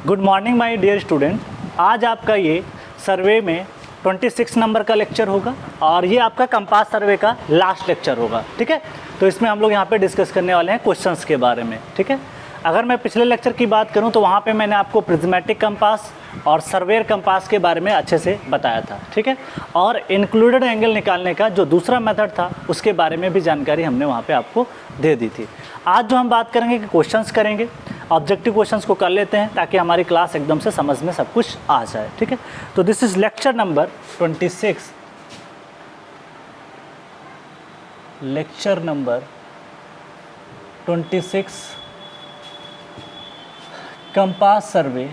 Good morning my dear student. आज आपका ये सर्वे में 26 नंबर का लेक्चर होगा और ये आपका कंपास सर्वे का लास्ट लेक्चर होगा। ठीक है, तो इसमें हम लोग यहाँ पे डिस्कस करने वाले हैं क्वेश्चंस के बारे में। ठीक है, अगर मैं पिछले लेक्चर की बात करूँ तो वहाँ पे मैंने आपको प्रिज्मेटिक कंपास और सर्वेयर कंपास के बारे में अच्छे से बताया था। ठीक है, और इंक्लूडेड एंगल निकालने का जो दूसरा मेथड था उसके बारे में भी जानकारी हमने वहाँ पे आपको दे दी थी। आज जो हम बात करेंगे कि क्वेश्चंस करेंगे, ऑब्जेक्टिव क्वेश्चंस को कर लेते हैं ताकि हमारी क्लास एकदम से समझ में सब कुछ आ जाए। ठीक है, तो this is lecture number 26। Lecture number 26 compass survey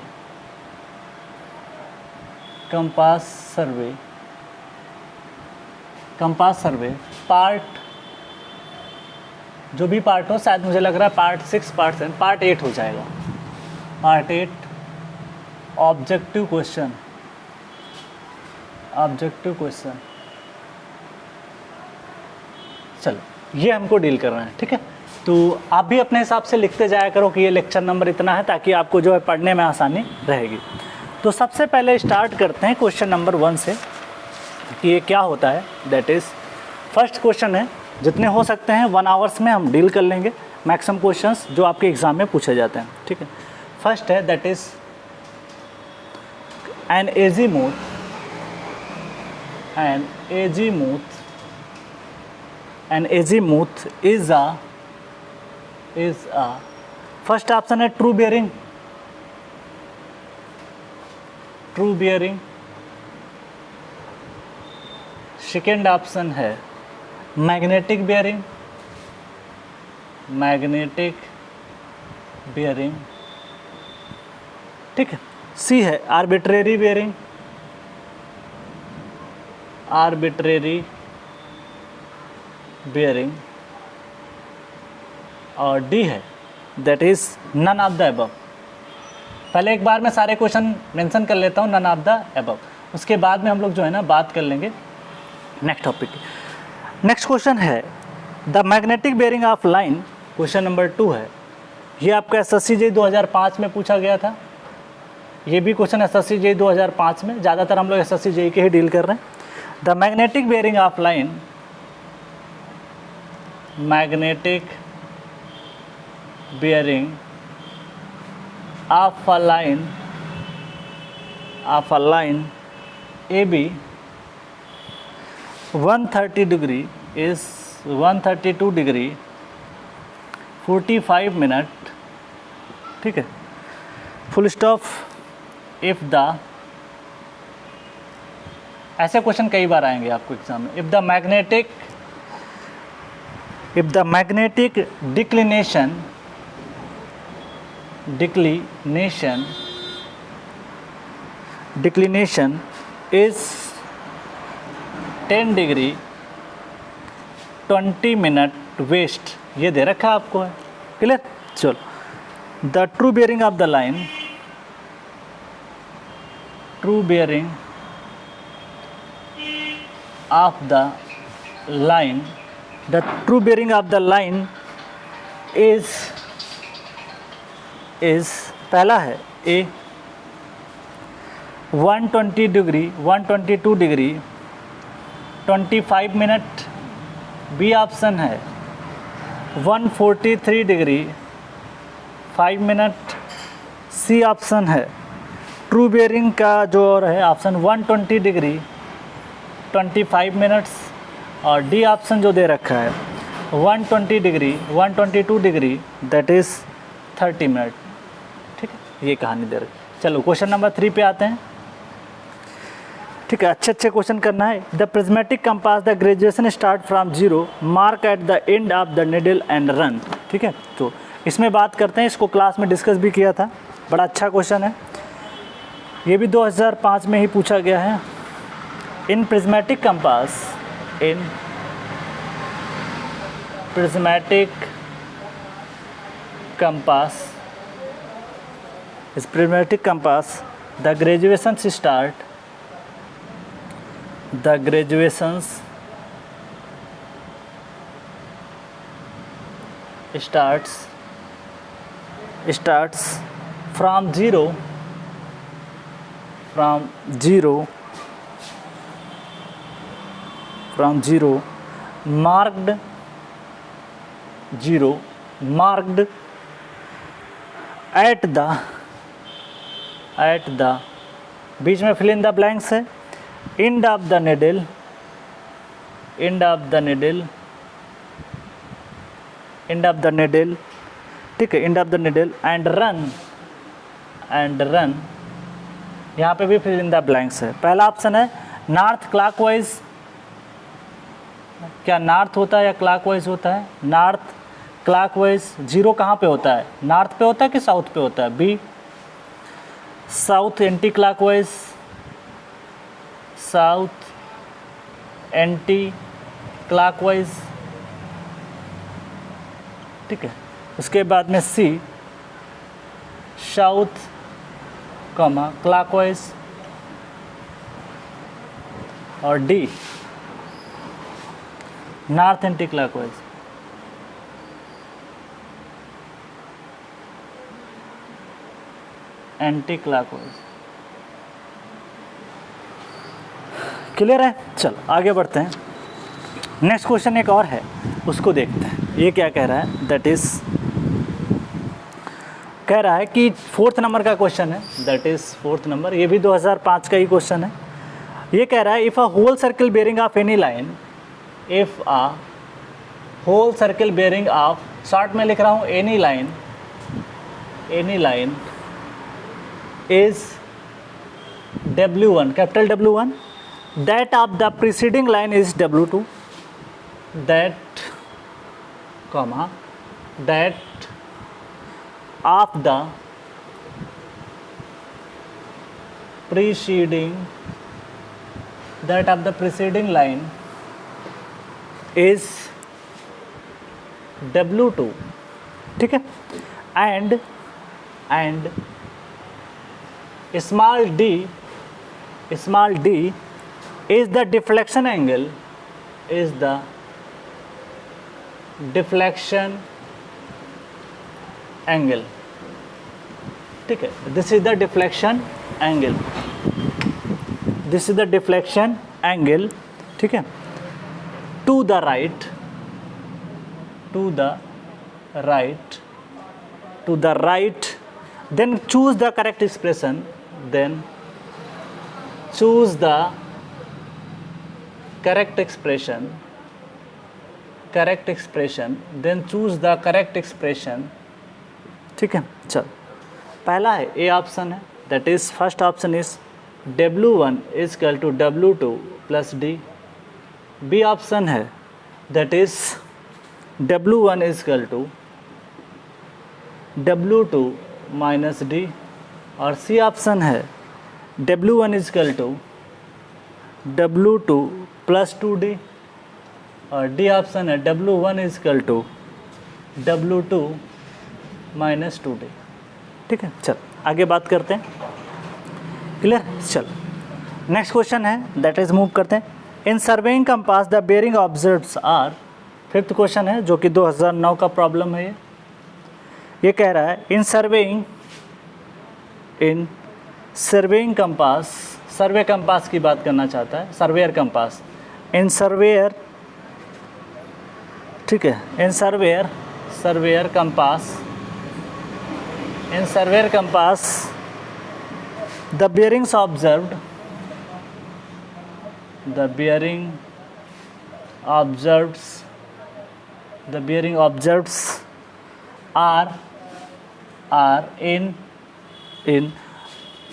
part, जो भी पार्ट हो, शायद मुझे लग रहा है पार्ट 6, पार्ट 7, पार्ट 8 हो जाएगा। Part 8 objective question. चलो, ये हमको डील करना है। ठीक है, तो आप भी अपने हिसाब से लिखते जाया करो कि ये लेक्चर नंबर इतना है, ताकि आपको जो है पढ़ने में आसानी रहेगी। तो सबसे पहले स्टार्ट करते हैं क्वेश्चन नंबर 1 से कि ये क्या होता है। दैट इज़ फर्स्ट क्वेश्चन है, जितने हो सकते हैं 1 आवर्स में हम डील कर लेंगे मैक्सिमम क्वेश्चंस जो आपके एग्ज़ाम में पूछे जाते हैं। ठीक है, फर्स्ट है that is an azimuth is a first option है ट्रू बियरिंग। सेकेंड ऑप्शन है मैग्नेटिक बियरिंग। ठीक है, सी है आर्बिट्रेरी बियरिंग और डी है that is none of the above. पहले एक बार मैं सारे क्वेश्चन मेंशन कर लेता हूँ, नन ऑफ द अबव। उसके बाद में हम लोग जो है ना बात कर लेंगे नेक्स्ट टॉपिक की। नेक्स्ट क्वेश्चन है the magnetic bearing of line. Question number 2 है, ये आपका SSC JEE 2005 में पूछा गया था। ये भी क्वेश्चन SSC JEE 2005 में, ज़्यादातर हम लोग SSC JEE के ही डील कर रहे हैं। The magnetic bearing of line, magnetic bearing of a line AB 130 degree is 132 degree 45 minute। ठीक है, फुल स्टॉप। इफ द, ऐसे क्वेश्चन कई बार आएंगे आपको एग्जाम में। If the magnetic declination is 10 degree 20 minute west, ये दे रखा है आपको है। क्लियर? चलो, the true bearing of the line, the true bearing of the line is पहला है A 120 degree 122 degree 25 minute. B option है 143 डिग्री 5 मिनट। सी ऑप्शन है ट्रू बियरिंग का जो और है ऑप्शन 120 डिग्री 25 मिनट्स। और डी ऑप्शन जो दे रखा है 120 degree 122 degree that is 30 minute. ठीक है, ये कहानी दे रही। चलो क्वेश्चन नंबर 3 पे आते हैं। ठीक है, अच्छे क्वेश्चन करना है। The prismatic compass the graduation start from 0 mark at the end of the needle and run. ठीक है, तो इसमें बात करते हैं, इसको क्लास में डिस्कस भी किया था। बड़ा अच्छा क्वेश्चन है, ये भी 2005 में ही पूछा गया है। इन prismatic compass, the graduations starts from 0 from 0 marked 0 marked at the बीच में fill in the blanks है, end of the needle ठीक है, end of the needle and run यहाँ पे भी fill in the blanks है। पहला ऑप्शन है नॉर्थ क्लॉकवाइज, क्या नॉर्थ होता है या क्लॉकवाइज होता है? North clockwise. 0 कहाँ पे होता है? नॉर्थ पे होता है कि साउथ पे होता है? B south anti clockwise, south anti clockwise, ठीक है। उसके बाद में सी साउथ क्लॉकवाइज और D north anti clockwise. Anti clockwise clear है? चलो आगे बढ़ते हैं। नेक्स्ट क्वेश्चन एक और है, उसको देखते हैं। ये क्या कह रहा है? दैट इज कह रहा है कि 4th नंबर का क्वेश्चन है, दैट इज 4th नंबर। ये भी 2005 का ही क्वेश्चन है। ये कह रहा है if a whole circle bearing of any line, if a whole circle bearing of, short में लिख रहा हूँ any line is W1, capital W1, that of the preceding line is W2, that of the preceding line is W2, ठीक है। and small d is the deflection angle, ठीक है। this is the deflection angle, ठीक है, to the right, then choose the correct expression, then choose the correct expression, ठीक है। चल पहला है ए ऑप्शन है, that is first option is W1 is equal to W2 plus D. B option है that is W1 is equal to W2 minus D, और C option है W1 is equal to W2 plus 2D, और D option है W1 is equal to W2 minus 2D, ठीक है। चल आगे बात करते हैं, क्लियर। चल नेक्स्ट क्वेश्चन है, दैट इज मूव करते हैं। In surveying compass the bearing observes are, 5th question है जो कि 2009 का प्रॉब्लम है। ये कह रहा है इन सर्वेइंग कंपास, सर्वे कंपास की बात करना चाहता है, सर्वेयर कंपास। इन सर्वेयर, ठीक है, in surveyor compass the bearings observed, the bearing objects are in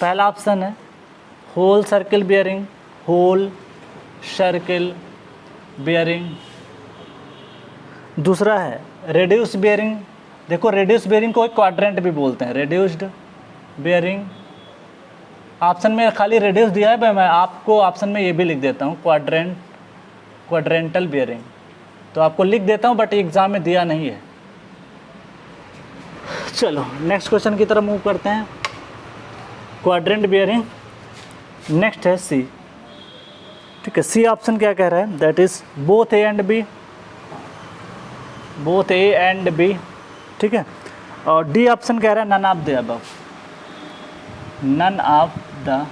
पहला ऑप्शन है होल सर्कल बेयरिंग, दूसरा है रेड्यूस बेयरिंग। देखो रेड्यूस बेयरिंग को एक क्वाड्रेंट भी बोलते हैं, रेड्यूस्ड बेयरिंग। ऑप्शन में खाली रेडियस दिया है, मैं आपको ऑप्शन में ये भी लिख देता हूँ क्वाड्रेंटल बेयरिंग, तो आपको लिख देता हूँ, बट एग्ज़ाम में दिया नहीं है। चलो नेक्स्ट क्वेश्चन की तरफ मूव करते हैं। क्वाड्रेंट बेयरिंग, नेक्स्ट है सी, ठीक है। सी ऑप्शन क्या कह रहा है? That is both A and B, ठीक है। और डी ऑप्शन कह रहा है none of the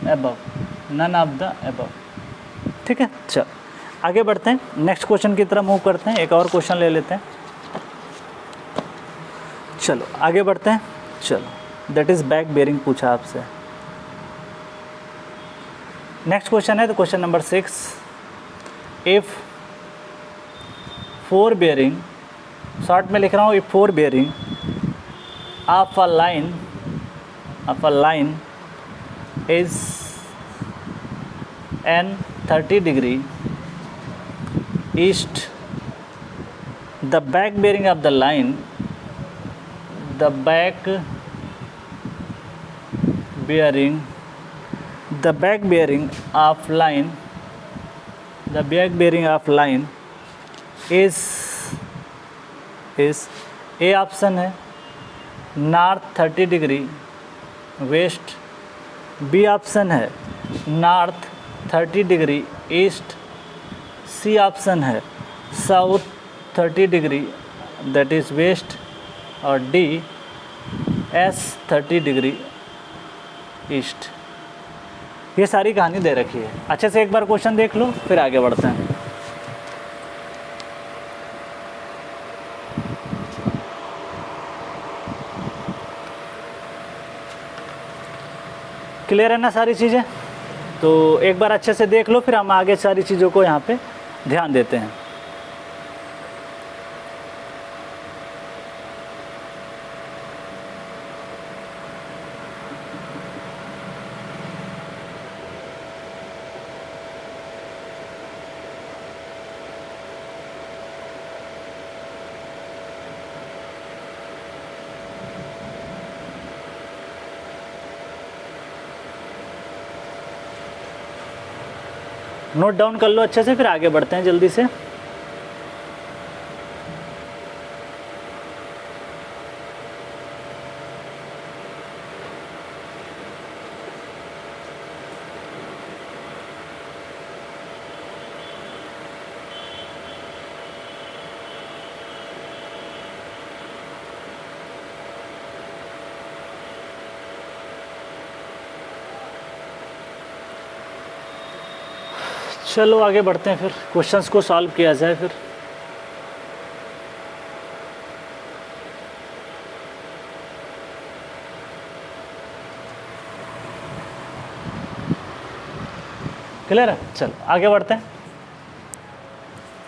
above, none of the above. ठीक है, चल आगे बढ़ते हैं, नेक्स्ट क्वेश्चन की तरफ मूव करते हैं, एक और क्वेश्चन ले लेते हैं। चलो आगे बढ़ते हैं, चलो दैट इज़ बैक बेयरिंग पूछा आपसे। नेक्स्ट क्वेश्चन है तो question number 6, if 4 bearing, short में लिख रहा हूँ, if 4 bearing of a line is an 30 degree east, the back bearing of the line, the back bearing of line, the back bearing of line is A option है north 30 degree west, B option है north 30 degree east, C option है south 30 degree that is west, और D S 30 degree east. ये सारी कहानी दे रखी है, अच्छे से एक बार क्वेश्चन देख लो फिर आगे बढ़ते हैं। क्लियर है ना सारी चीज़ें? तो एक बार अच्छे से देख लो फिर हम आगे सारी चीज़ों को यहाँ पे ध्यान देते हैं। नोट डाउन कर लो अच्छे से फिर आगे बढ़ते हैं जल्दी से। चलो आगे बढ़ते हैं, फिर क्वेश्चंस को सॉल्व किया जाए। फिर क्लियर है? चलो आगे बढ़ते हैं,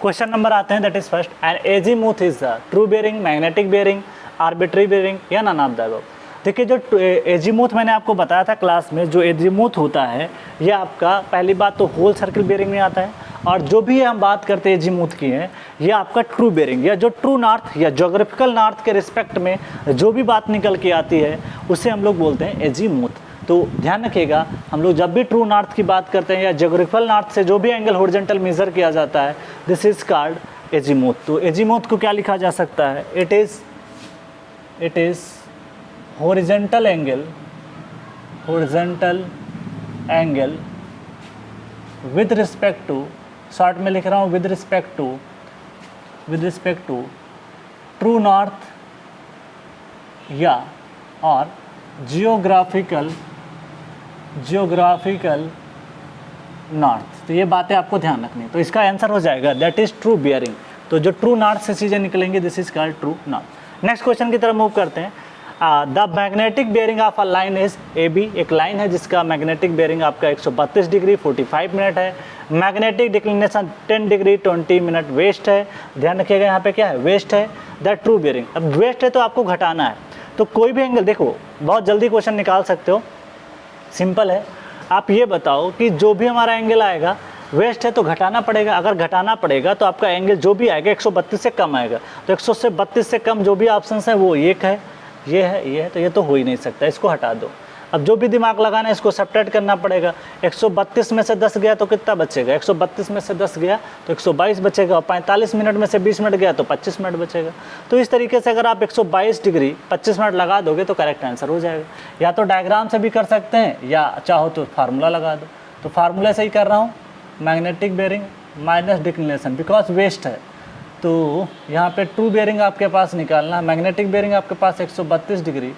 क्वेश्चन नंबर आते हैं, that is first, an azimuth is the true bearing, magnetic bearing, arbitrary bearing या नन ऑफ द अबव। देखिए जो एजीमुथ मैंने आपको बताया था क्लास में, जो एजीमुथ होता है ये आपका पहली बात तो होल सर्किल बेयरिंग में आता है, और जो भी हम बात करते हैं एजीमुथ की है ये आपका ट्रू बेयरिंग या जो ट्रू नॉर्थ या जोग्राफिकल नॉर्थ के रिस्पेक्ट में जो भी बात निकल के आती है उसे हम लोग बोलते हैं एजीमुथ। तो ध्यान रखिएगा, हम लोग जब भी ट्रू नॉर्थ की बात करते हैं या जोग्राफिकल नॉर्थ से जो भी एंगल हॉरिजॉन्टल मेजर किया जाता है, दिस इज कॉल्ड एजीमुथ। तो एजीमुथ को क्या लिखा जा सकता है? It is horizontal angle with respect to, short में लिख रहा हूँ, with respect to true north या और geographical नॉर्थ। तो ये बातें आपको ध्यान रखनी, तो इसका आंसर हो जाएगा दैट इज ट्रू बियरिंग। तो जो ट्रू नॉर्थ से चीज़ें निकलेंगी this is called true north. Next question की तरफ मूव करते हैं। The magnetic bearing of a line is A B. एक लाइन है जिसका मैग्नेटिक बेयरिंग आपका 132 डिग्री 45 मिनट है, magnetic declination 10 degree 20 minute west है। ध्यान रखिएगा यहाँ पे क्या है? वेस्ट है। द ट्रू बेयरिंग, अब वेस्ट है तो आपको घटाना है, तो कोई भी एंगल देखो, बहुत जल्दी क्वेश्चन निकाल सकते हो, सिंपल है। आप ये बताओ कि जो भी हमारा एंगल आएगा वेस्ट है तो घटाना पड़ेगा, अगर घटाना पड़ेगा तो आपका एंगल जो भी आएगा 132 से कम आएगा, तो 132 से कम जो भी ऑप्शन है वो एक है, ये है, तो ये तो हो ही नहीं सकता, इसको हटा दो। अब जो भी दिमाग लगाना है इसको सब्ट्रैक्ट करना पड़ेगा। 132 में से 10 गया तो कितना बचेगा? 132 में से 10 गया तो 122 बचेगा, और 45 मिनट में से 20 मिनट गया तो 25 मिनट बचेगा। तो इस तरीके से अगर आप 122 डिग्री 25 मिनट लगा दोगे तो करेक्ट आंसर हो जाएगा। या तो डायग्राम से भी कर सकते हैं या चाहो तो फार्मूला लगा दो। तो फार्मूला से ही कर रहा हूँ, magnetic bearing minus declination, because west है तो यहाँ पे ट्रू बेयरिंग आपके पास निकालना। मैग्नेटिक बेयरिंग आपके पास 132 डिग्री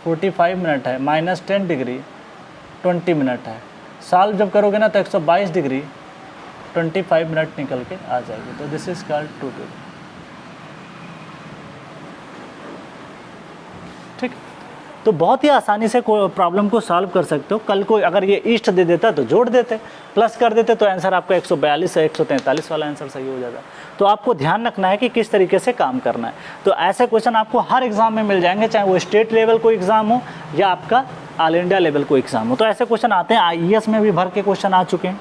45 मिनट है, माइनस 10 डिग्री 20 मिनट है, सॉल्व जब करोगे ना तो 122 डिग्री 25 मिनट निकल के आ जाएगी। तो this is called true bearing. ठीक, तो बहुत ही आसानी से प्रॉब्लम को सॉल्व कर सकते हो। कल को अगर ये ईस्ट दे देता तो जोड़ देते, प्लस कर देते तो आंसर आपका 142 से 143 वाला आंसर सही हो जाता। तो आपको ध्यान रखना है कि किस तरीके से काम करना है। तो ऐसे क्वेश्चन आपको हर एग्जाम में मिल जाएंगे, चाहे वो स्टेट लेवल कोई एग्जाम हो या आपका ऑल इंडिया लेवल कोई एग्जाम हो। तो ऐसे क्वेश्चन आते हैं, IES में भी भर के क्वेश्चन आ चुके हैं।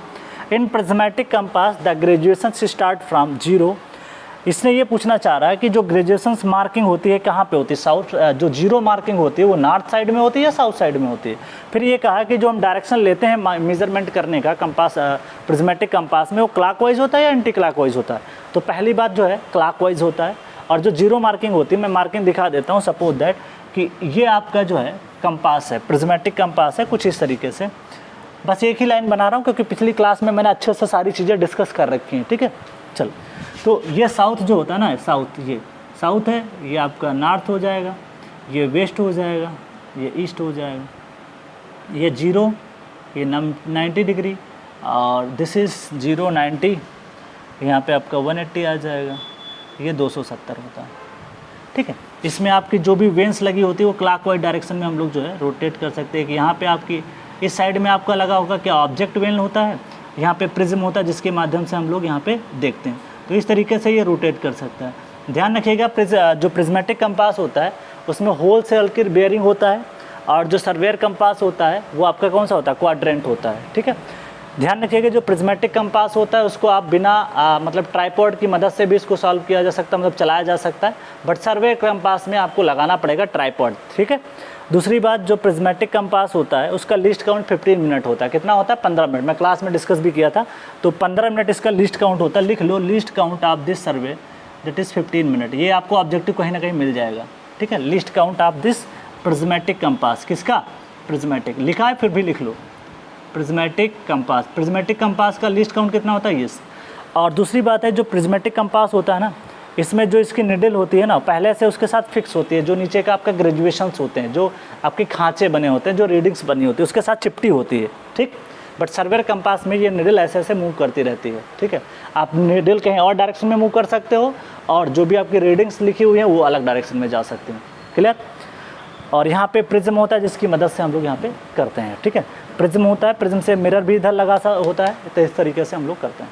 इन prismatic compass the graduation start from zero. इसने ये पूछना चाह रहा है कि जो ग्रेजुएशन मार्किंग होती है कहाँ पे होती है, साउथ, जो जीरो मार्किंग होती है वो नॉर्थ साइड में होती है या साउथ साइड में होती है। फिर ये कहा कि जो हम डायरेक्शन लेते हैं मेजरमेंट करने का कंपास, प्रिज्मेटिक कंपास में, वो क्लॉकवाइज होता है या एंटी क्लॉकवाइज होता है। तो पहली बात जो है क्लॉकवाइज होता है। और जो जीरो मार्किंग होती है, मैं मार्किंग दिखा देता हूँ, सपोज दैट कि ये आपका जो है कंपास है, प्रिज्मेटिक कंपास है कुछ इस तरीके से। बस एक ही लाइन बना रहा हूँ क्योंकि पिछली क्लास में मैंने अच्छे से सारी चीज़ें डिस्कस कर रखी हैं। ठीक है, चलो। तो ये साउथ जो होता है ना, साउथ, ये साउथ है, ये आपका नॉर्थ हो जाएगा, ये वेस्ट हो जाएगा, ये ईस्ट हो जाएगा, ये जीरो, ये 90 डिग्री, और दिस इज़ 0 90, यहाँ पे आपका 180 आ जाएगा, ये 270 होता है। ठीक है, इसमें आपकी जो भी वेंस लगी होती है वो क्लॉकवाइज डायरेक्शन में हम लोग जो है रोटेट कर सकते हैं। कि यहाँ पे आपकी इस साइड में आपका लगा होगा क्या, ऑब्जेक्ट वेन होता है, यहाँ पे प्रिज्म होता है जिसके माध्यम से हम लोग यहाँ पे देखते हैं। तो इस तरीके से ये रोटेट कर सकता है। ध्यान रखिएगा, जो प्रिज्मेटिक कंपास होता है उसमें होल सर्किल बेयरिंग होता है, और जो सर्वेयर कंपास होता है वो आपका कौन सा होता है, क्वाड्रेंट होता है। ठीक है, ध्यान रखिएगा, जो प्रिज्मेटिक कंपास होता है उसको आप बिना मतलब ट्राइपॉड की मदद से भी इसको सॉल्व किया जा सकता है, मतलब चलाया जा सकता है। बट सर्वेयर कंपास में आपको लगाना पड़ेगा ट्राइपॉड। ठीक है, दूसरी बात, जो प्रिज्मेटिक कंपास होता है उसका लिस्ट काउंट 15 मिनट होता है। कितना होता है, 15 मिनट। मैं क्लास में डिस्कस भी किया था। तो 15 मिनट इसका लिस्ट काउंट होता है। लिख लो, list count of this survey that is 15 minute. ये आपको ऑब्जेक्टिव कहीं ना कहीं मिल जाएगा। ठीक है, list count of this prismatic compass, किसका, प्रिज्मेटिक लिखा है, फिर भी लिख लो, प्रिज्मेटिक कंपास। प्रिज्मेटिक कंपास का लिस्ट काउंट कितना होता है, ये। और दूसरी बात है, जो प्रिज्मेटिक कंपास होता है ना, इसमें जो इसकी निडल होती है ना, पहले से उसके साथ फिक्स होती है। जो नीचे का आपका ग्रेजुएशंस होते हैं, जो आपके खांचे बने होते हैं, जो रीडिंग्स बनी होती है, उसके साथ चिपटी होती है। ठीक, बट सर्वेयर कंपास में ये निडल ऐसे ऐसे मूव करती रहती है। ठीक है, आप निडल कहीं और डायरेक्शन में मूव कर सकते हो, और जो भी आपकी रीडिंग्स लिखी हुई हैं वो अलग डायरेक्शन में जा सकते हैं। क्लियर। और यहाँ पे प्रिज्म होता है जिसकी मदद से हम लोग यहाँ पे करते हैं। ठीक है, प्रिज्म होता है, प्रिज्म से मिरर भी इधर लगा सा होता है। तो इस तरीके से हम लोग करते हैं।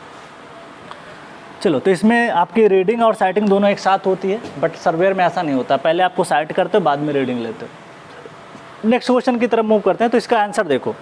चलो, तो इसमें आपकी रीडिंग और साइटिंग दोनों एक साथ होती है, बट सर्वेयर में ऐसा नहीं होता। पहले आपको साइट करते हो, बाद में रीडिंग लेते हो। नेक्स्ट क्वेश्चन की तरफ मूव करते हैं। तो इसका आंसर देखो,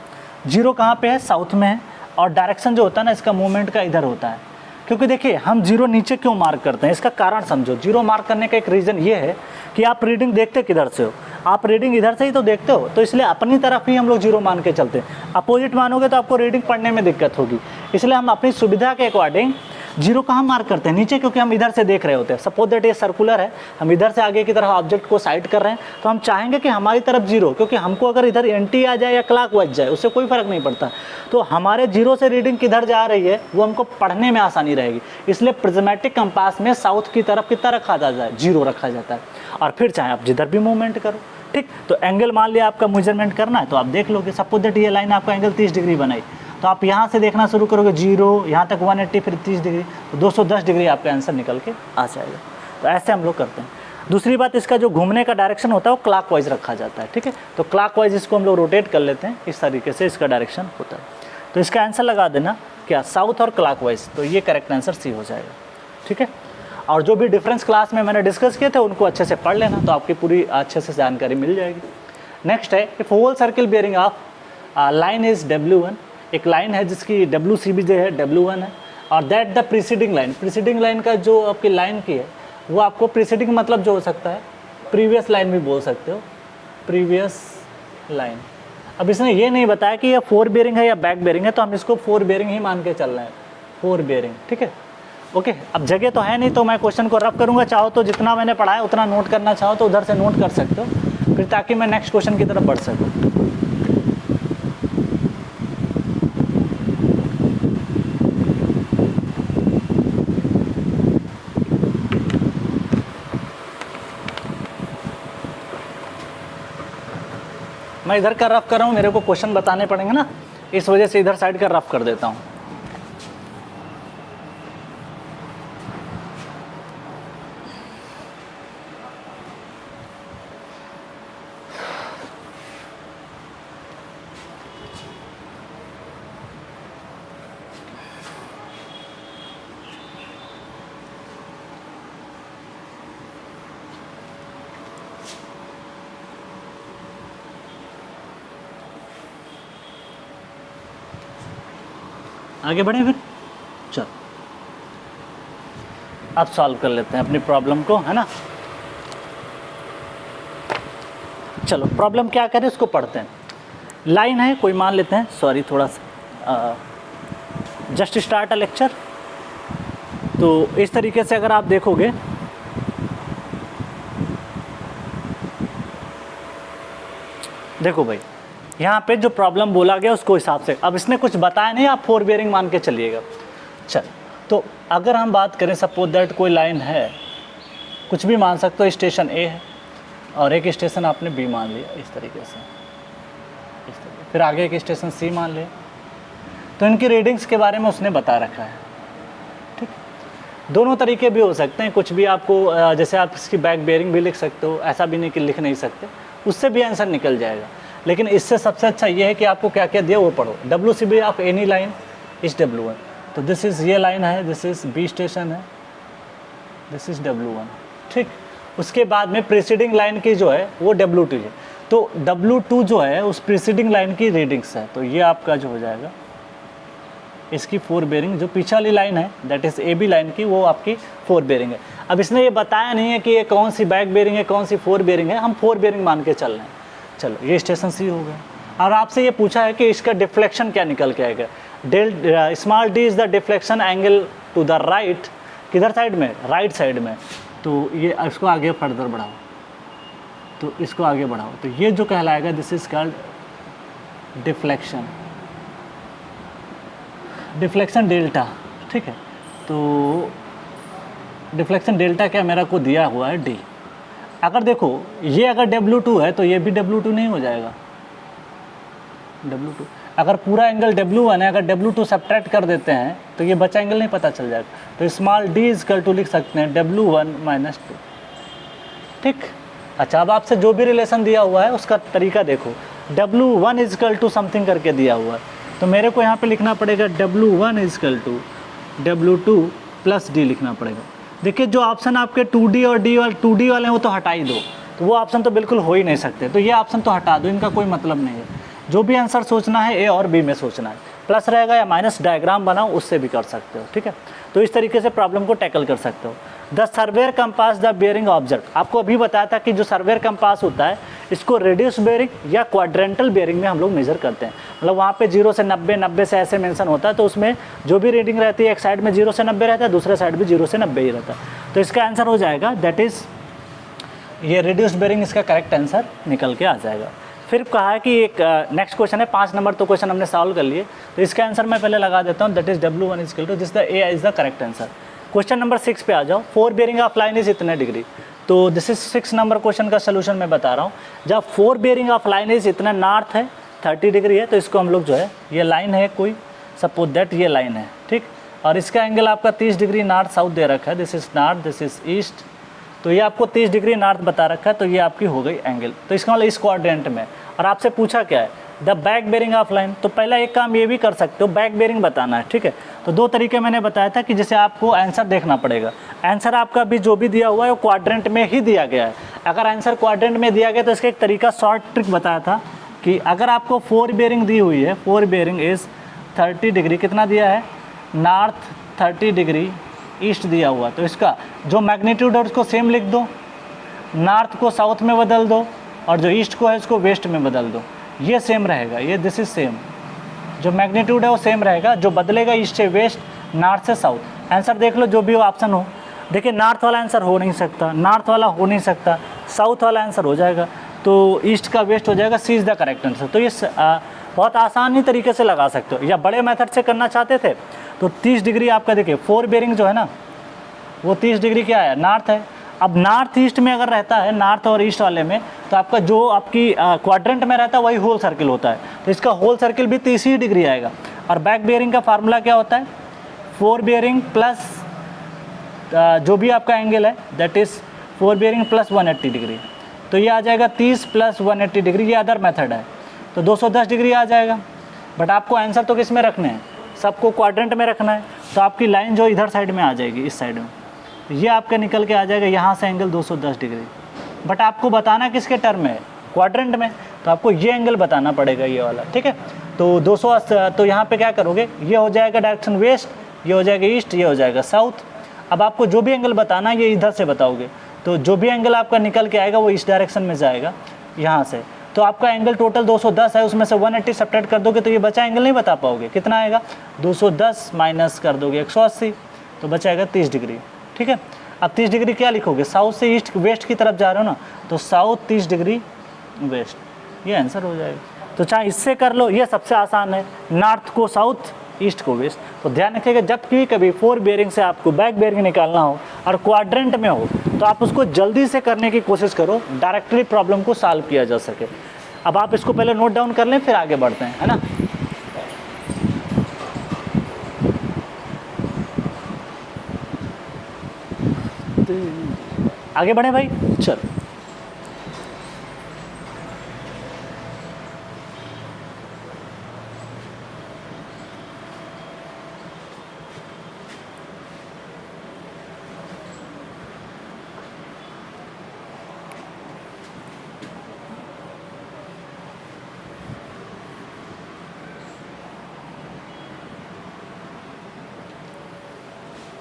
जीरो कहाँ पे है, साउथ में है, और डायरेक्शन जो होता है ना इसका मूवमेंट का इधर होता है। क्योंकि देखिए, हम जीरो नीचे क्यों मार्क करते हैं, इसका कारण समझो। जीरो मार्क करने का एक रीज़न ये है कि आप रीडिंग देखते किधर से हो, आप रीडिंग इधर से ही तो देखते हो, तो इसलिए अपनी तरफ ही हम लोग जीरो मान के चलते हैं। अपोजिट मानोगे तो आपको रीडिंग पढ़ने में दिक्कत होगी, इसलिए हम अपनी सुविधा के अकॉर्डिंग जीरो कहाँ मार्क करते हैं, नीचे, क्योंकि हम इधर से देख रहे होते हैं। सपोज दैट ये सर्कुलर है, हम इधर से आगे की तरफ ऑब्जेक्ट को साइड कर रहे हैं, तो हम चाहेंगे कि हमारी तरफ जीरो, क्योंकि हमको अगर इधर एंटी आ जाए या क्लॉकवाइज जाए उससे कोई फर्क नहीं पड़ता। तो हमारे जीरो से रीडिंग किधर जा रही है वो हमको पढ़ने में आसानी रहेगी। इसलिए प्रिज्मेटिक कंपास में साउथ की तरफ कितना रखा जाता है, जीरो रखा जाता है। और फिर चाहे आप जिधर भी मूवमेंट करो। ठीक, तो एंगल मान लिया आपका मेजरमेंट करना है तो आप देख लोगे। सपोज दैट ये लाइन आपका एंगल 30 डिग्री बनाई, तो आप यहाँ से देखना शुरू करोगे, जीरो यहाँ तक 180, फिर 30 डिग्री, तो 210 डिग्री आपका आंसर निकल के आ जाएगा। तो ऐसे हम लोग करते हैं। दूसरी बात, इसका जो घूमने का डायरेक्शन होता है वो क्लॉकवाइज रखा जाता है। ठीक है, तो क्लॉकवाइज इसको हम लोग रोटेट कर लेते हैं, इस तरीके से इसका डायरेक्शन होता है। तो इसका आंसर लगा देना क्या, साउथ और क्लॉकवाइज। तो ये करेक्ट आंसर सी हो जाएगा। ठीक है, और जो भी डिफरेंस क्लास में मैंने डिस्कस किए थे उनको अच्छे से पढ़ लेना, तो आपकी पूरी अच्छे से जानकारी मिल जाएगी। नेक्स्ट है, if whole circle bearing of line is W1, एक लाइन है जिसकी WCB जो है W1 है, और that the preceding line, preceding line का जो आपकी लाइन की है वो आपको प्रीसीडिंग मतलब जो हो सकता है प्रीवियस लाइन भी बोल सकते हो, प्रीवियस लाइन। अब इसने ये नहीं बताया कि ये 4 बेयरिंग है या बैक बेयरिंग है, तो हम इसको 4 बेयरिंग ही मान के चल रहे हैं, 4 बेयरिंग। ठीक है, ओके। अब जगह तो है नहीं तो मैं क्वेश्चन को रफ करूँगा, चाहो तो जितना मैंने पढ़ाया उतना नोट करना चाहो तो उधर से नोट कर सकते हो, फिर ताकि मैं नेक्स्ट क्वेश्चन की तरफ बढ़ सकूँ। मैं इधर का रफ कर रहा हूँ, मेरे को क्वेश्चन बताने पड़ेंगे ना, इस वजह से इधर साइड का रफ कर देता हूँ। आगे बढ़े फिर, चल अब सॉल्व कर लेते हैं अपनी प्रॉब्लम को, है ना। चलो प्रॉब्लम क्या करें उसको पढ़ते हैं। लाइन है कोई, मान लेते हैं, सॉरी थोड़ा सा जस्ट स्टार्ट अ लेक्चर। तो इस तरीके से अगर आप देखोगे, देखो भाई यहाँ पे जो प्रॉब्लम बोला गया उसको हिसाब से, अब इसने कुछ बताया नहीं, आप 4 बेरिंग मान के चलिएगा। चल तो अगर हम बात करें, सपोज दैट कोई लाइन है, कुछ भी मान सकते हो, स्टेशन ए है और एक स्टेशन आपने बी मान लिया इस तरीके से, इस तरीके, फिर आगे एक स्टेशन सी मान लिया। तो इनकी रीडिंग्स के बारे में उसने बता रखा है, ठीक। दोनों तरीके भी हो सकते हैं, कुछ भी आपको, जैसे आप इसकी बैक बेरिंग भी लिख सकते हो, ऐसा भी नहीं कि लिख नहीं सकते, उससे भी आंसर निकल जाएगा। लेकिन इससे सबसे अच्छा ये है कि आपको क्या क्या दिया वो पढ़ो। WCB of any line is W1। तो दिस इज़ ये लाइन है, दिस इज़ बी स्टेशन है, दिस इज़ W1, ठीक। उसके बाद में प्रीसीडिंग लाइन की जो है वो W2 है। तो W2 जो है उस प्रीसीडिंग लाइन की रीडिंग्स है, तो ये आपका जो हो जाएगा इसकी 4 बेरिंग, जो पीछे वाली लाइन है दैट इज़ AB लाइन की, वो आपकी 4 बेरिंग है। अब इसने ये बताया नहीं है कि ये कौन सी बैक बेरिंग है, कौन सी 4 बेरिंग है, हम 4 बेरिंग मान के चल रहे हैं। चलो ये स्टेशन सी हो गया। और आपसे ये पूछा है कि इसका डिफ्लेक्शन क्या निकल के आएगा। Small D is the deflection angle to the right, किधर साइड में, राइट साइड में। तो ये इसको आगे फर्दर बढ़ाओ, तो इसको आगे बढ़ाओ, तो ये जो कहलाएगा this is called deflection, deflection delta, ठीक है। तो डिफ्लेक्शन डेल्टा क्या मेरा को दिया हुआ है डी। अगर देखो ये अगर W2 है तो ये भी W2 नहीं हो जाएगा, W2। अगर पूरा एंगल W1 है, अगर W2 सब्ट्रैक्ट कर देते हैं तो ये बचा एंगल नहीं पता चल जाएगा। तो स्मॉल d इक्वल टू लिख सकते हैं W1 - 2, ठीक। अच्छा अब आपसे जो भी रिलेशन दिया हुआ है उसका तरीका देखो, W1 इक्वल टू समथिंग करके दिया हुआ है, तो मेरे को यहाँ पे लिखना पड़ेगा W1 equal to W2 + D लिखना पड़ेगा। देखिए जो ऑप्शन आपके 2D और 2D वाले हैं वो तो हटा ही दो, तो वो ऑप्शन तो बिल्कुल हो ही नहीं सकते, तो ये ऑप्शन तो हटा दो, इनका कोई मतलब नहीं है। जो भी आंसर सोचना है ए और बी में सोचना है, प्लस रहेगा या माइनस डायग्राम बनाओ उससे भी कर सकते हो, ठीक है। तो इस तरीके से प्रॉब्लम को टैकल कर सकते हो। The surveyor compass the bearing object, आपको अभी बताया था कि जो सर्वेयर कंपास होता है इसको रेडियस बेयरिंग या क्वाड्रेंटल बेयरिंग में हम लोग मेजर करते हैं। मतलब वहाँ पे 0 से 90, 90 से ऐसे मेंशन होता है, तो उसमें जो भी रीडिंग रहती है एक साइड में 0 से 90 रहता है, दूसरे साइड भी 0 से 90 ही रहता है। तो इसका आंसर हो जाएगा दैट इज़ ये रेडियस बेयरिंग, इसका करेक्ट आंसर निकल के आ जाएगा। फिर कहा है कि एक नेक्स्ट क्वेश्चन है 5 नंबर, तो क्वेश्चन हमने सॉल्व कर लिए, तो इसका आंसर मैं पहले लगा देता हूँ, that is W1 equal to this the A is the correct answer. Question number 6 पे आ जाओ। 4 बेयरिंग ऑफ लाइन इज इतने डिग्री, तो दिस इज 6 नंबर क्वेश्चन का सोल्यूशन मैं बता रहा हूँ। जब 4 बेयरिंग ऑफ लाइन इज इतना नॉर्थ है 30 डिग्री है, तो इसको हम लोग जो है ये लाइन है कोई, सपोज दैट ये लाइन है, ठीक। और इसका एंगल आपका 30 डिग्री नॉर्थ साउथ दे रखा है, this is north, this is east, तो ये आपको 30 डिग्री नॉर्थ बता रखा है, तो ये आपकी हो गई एंगल। तो इसका मतलब इस क्वाड्रेंट में। और आपसे पूछा क्या है, the back bearing of line, तो पहला एक काम ये भी कर सकते हो, बैक बेयरिंग बताना है, ठीक है। तो 2 तरीके मैंने बताया था कि जैसे आपको आंसर देखना पड़ेगा, आंसर आपका भी जो भी दिया हुआ है वो क्वाड्रेंट में ही दिया गया है। अगर आंसर क्वाड्रेंट में दिया गया तो इसका एक तरीका शॉर्ट ट्रिक बताया था कि अगर आपको 4 बेयरिंग दी हुई है, 4 बेयरिंग इज़ 30 डिग्री, कितना दिया है, नॉर्थ 30 डिग्री, ईस्ट दिया हुआ, तो इसका जो मैग्नीट्यूड है उसको सेम लिख दो, नॉर्थ को साउथ में बदल दो और जो ईस्ट को है उसको वेस्ट में बदल दो, ये सेम रहेगा, ये दिस इज सेम, जो मैग्नीट्यूड है वो सेम रहेगा, जो बदलेगा ईस्ट से वेस्ट, नॉर्थ से साउथ। आंसर देख लो जो भी वो ऑप्शन हो। देखिए नॉर्थ वाला आंसर हो नहीं सकता, नॉर्थ वाला हो नहीं सकता, साउथ वाला आंसर हो जाएगा, तो ईस्ट का वेस्ट हो जाएगा, सी इज़ द करेक्ट आंसर। तो ये बहुत आसान ही तरीके से लगा सकते हो, या बड़े मेथड से करना चाहते थे तो 30 डिग्री आपका देखिए 4 बेयरिंग जो है ना वो 30 डिग्री क्या है, नॉर्थ है, अब नॉर्थ ईस्ट में अगर रहता है, नॉर्थ और ईस्ट वाले में, तो आपका जो आपकी क्वाड्रेंट में रहता है वही होल सर्किल होता है, तो इसका होल सर्किल भी 30 डिग्री आएगा। और बैक बेयरिंग का फार्मूला क्या होता है, 4 बेयरिंग प्लस जो भी आपका एंगल है that is 4 bearing plus 180 degree, तो ये आ जाएगा 30 प्लस 180 डिग्री, ये अदर मेथड है, तो 210 डिग्री आ जाएगा। बट आपको आंसर तो किस में रखने हैं, सबको क्वाड्रेंट में रखना है, तो आपकी लाइन जो इधर साइड में आ जाएगी, इस साइड में, ये आपका निकल के आ जाएगा यहाँ से एंगल 210 डिग्री। बट आपको बताना किसके टर्म में है, क्वाड्रेंट में, तो आपको ये एंगल बताना पड़ेगा, ये वाला, ठीक है। तो 280, तो यहाँ पे क्या करोगे, ये हो जाएगा डायरेक्शन वेस्ट, ये हो जाएगा ईस्ट, ये हो जाएगा साउथ। अब आपको जो भी एंगल बताना है ये इधर से बताओगे, तो जो भी एंगल आपका निकल के आएगा वो इस डायरेक्शन में जाएगा यहाँ से। तो आपका एंगल टोटल 210 है, उसमें से 180 सब्ट्रैक्ट कर दोगे तो ये बचा एंगल नहीं बता पाओगे, कितना आएगा, 210 माइनस कर दोगे 180, तो बचाएगा 30 डिग्री, ठीक है। अब 30 डिग्री क्या लिखोगे, साउथ से ईस्ट वेस्ट की तरफ जा रहे हो ना, तो साउथ 30 डिग्री वेस्ट, ये आंसर हो जाएगा। तो चाहे इससे कर लो, ये सबसे आसान है, नॉर्थ को साउथ, ईस्ट को वेस्ट। तो ध्यान रखिएगा जब भी कभी 4 बेयरिंग से आपको बैक बेयरिंग निकालना हो और क्वाड्रेंट में हो, तो आप उसको जल्दी से करने की कोशिश करो, डायरेक्टली प्रॉब्लम को सॉल्व किया जा सके। अब आप इसको पहले नोट डाउन कर लें, फिर आगे बढ़ते हैं, है ना। आगे बढ़े भाई, चलो।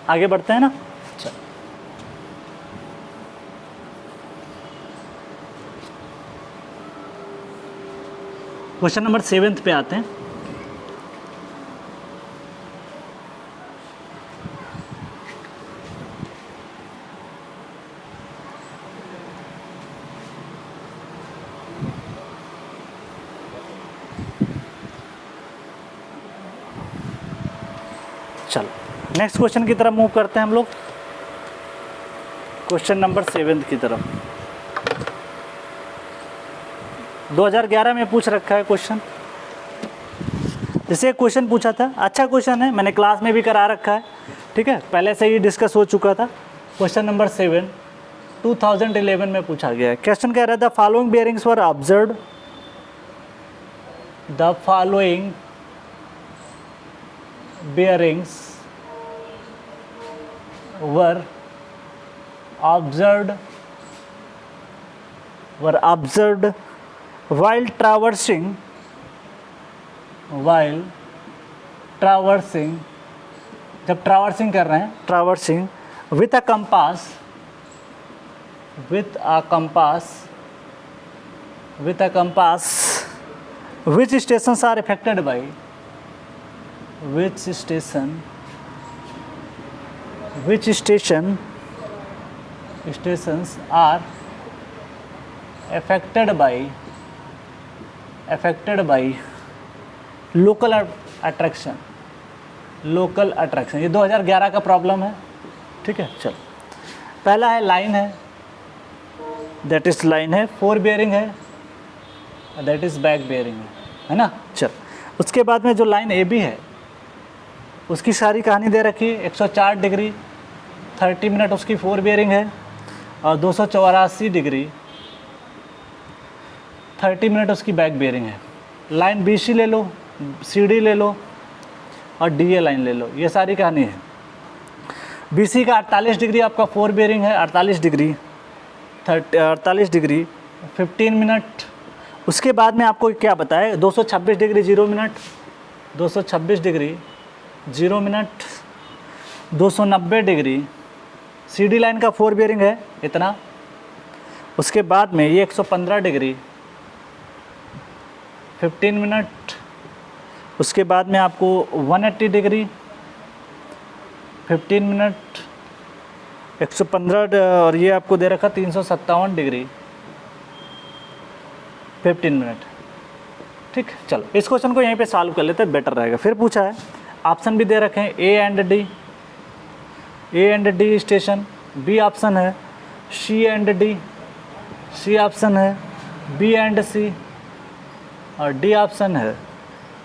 आगे बढ़ते हैं ना, चलो। क्वेश्चन नंबर 7 पे आते हैं। चलो नेक्स्ट क्वेश्चन की तरफ मूव करते हैं हम लोग, क्वेश्चन नंबर 7 की तरफ। 2011 में पूछ रखा है क्वेश्चन, जैसे एक क्वेश्चन पूछा था, अच्छा क्वेश्चन है, मैंने क्लास में भी करा रखा है, ठीक है, पहले से ही डिस्कस हो चुका था। क्वेश्चन नंबर 7 2011 में पूछा गया है। क्वेश्चन कह रहा है the following bearings were observed, the following bearings were observed while traversing जब ट्रैवर्सिंग कर रहे हैं, traversing with a compass which stations are affected by, which stations are affected by local attraction। ये 2011 का प्रॉब्लम है, ठीक है। चलो पहला है लाइन है, दैट इज लाइन है, 4 बेयरिंग है, दैट इज बैक बेयरिंग है ना। चल उसके बाद में जो लाइन ए बी है उसकी सारी कहानी दे रखी है, 104 डिग्री 30 मिनट उसकी 4 बेयरिंग है, और 284 डिग्री 30 मिनट उसकी बैक बेयरिंग है। लाइन बी सी ले लो, सी डी ले लो और डी ए लाइन ले लो, ये सारी कहानी है। बी सी का 48 डिग्री आपका 4 बेयरिंग है, 48 डिग्री 15 मिनट। उसके बाद में आपको क्या बताया, 226 degree 0 minute, 226 degree 0 minute, 290 degree C D line का 4 बेयरिंग है इतना। उसके बाद में ये 115 डिग्री 15 मिनट। उसके बाद में आपको 180 डिग्री 15 मिनट, 115 और ये आपको दे रखा 357 डिग्री 15 मिनट, ठीक। चलो इस क्वेश्चन को यहीं पे सॉल्व कर लेते हैं, बेटर रहेगा। फिर पूछा है, ऑप्शन भी दे रखे हैं A and D station, B option है C and D, C option है, बी एंड सी, और डी ऑप्शन है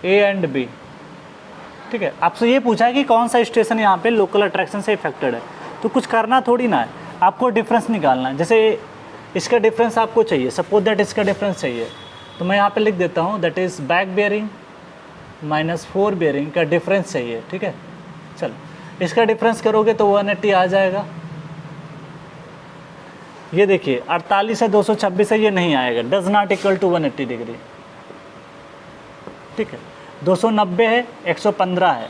ए एंड बी। ठीक है, आपसे ये पूछा है कि कौन सा स्टेशन यहाँ पे लोकल अट्रैक्शन से इफेक्टेड है, तो कुछ करना थोड़ी ना है, आपको डिफरेंस निकालना है। जैसे इसका डिफरेंस आपको चाहिए, सपोज दैट इसका डिफरेंस चाहिए, तो मैं यहाँ पे लिख देता हूँ that is back bearing minus four bearing का डिफरेंस चाहिए। ठीक है, चलो इसका डिफरेंस करोगे तो 180 आ जाएगा। ये देखिए 48 है 226 है, ये नहीं आएगा, does not equal to 180 degree. ठीक है, 290 है 115 है,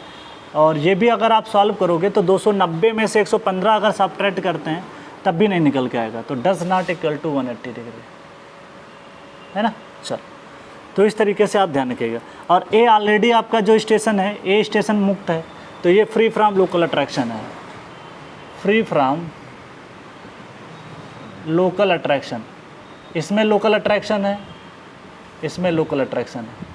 और ये भी अगर आप सॉल्व करोगे तो 290 में से 115 अगर सब्ट्रैक्ट करते हैं तब भी नहीं निकल के आएगा, तो does not equal to 180 degree, है ना। चलो, तो इस तरीके से आप ध्यान रखिएगा। और ए ऑलरेडी आपका जो स्टेशन है, ए स्टेशन मुक्त है, तो ये फ्री फ्रॉम लोकल अट्रैक्शन है, फ्री फ्रॉम लोकल अट्रैक्शन। इसमें लोकल अट्रैक्शन है, इसमें लोकल अट्रैक्शन है।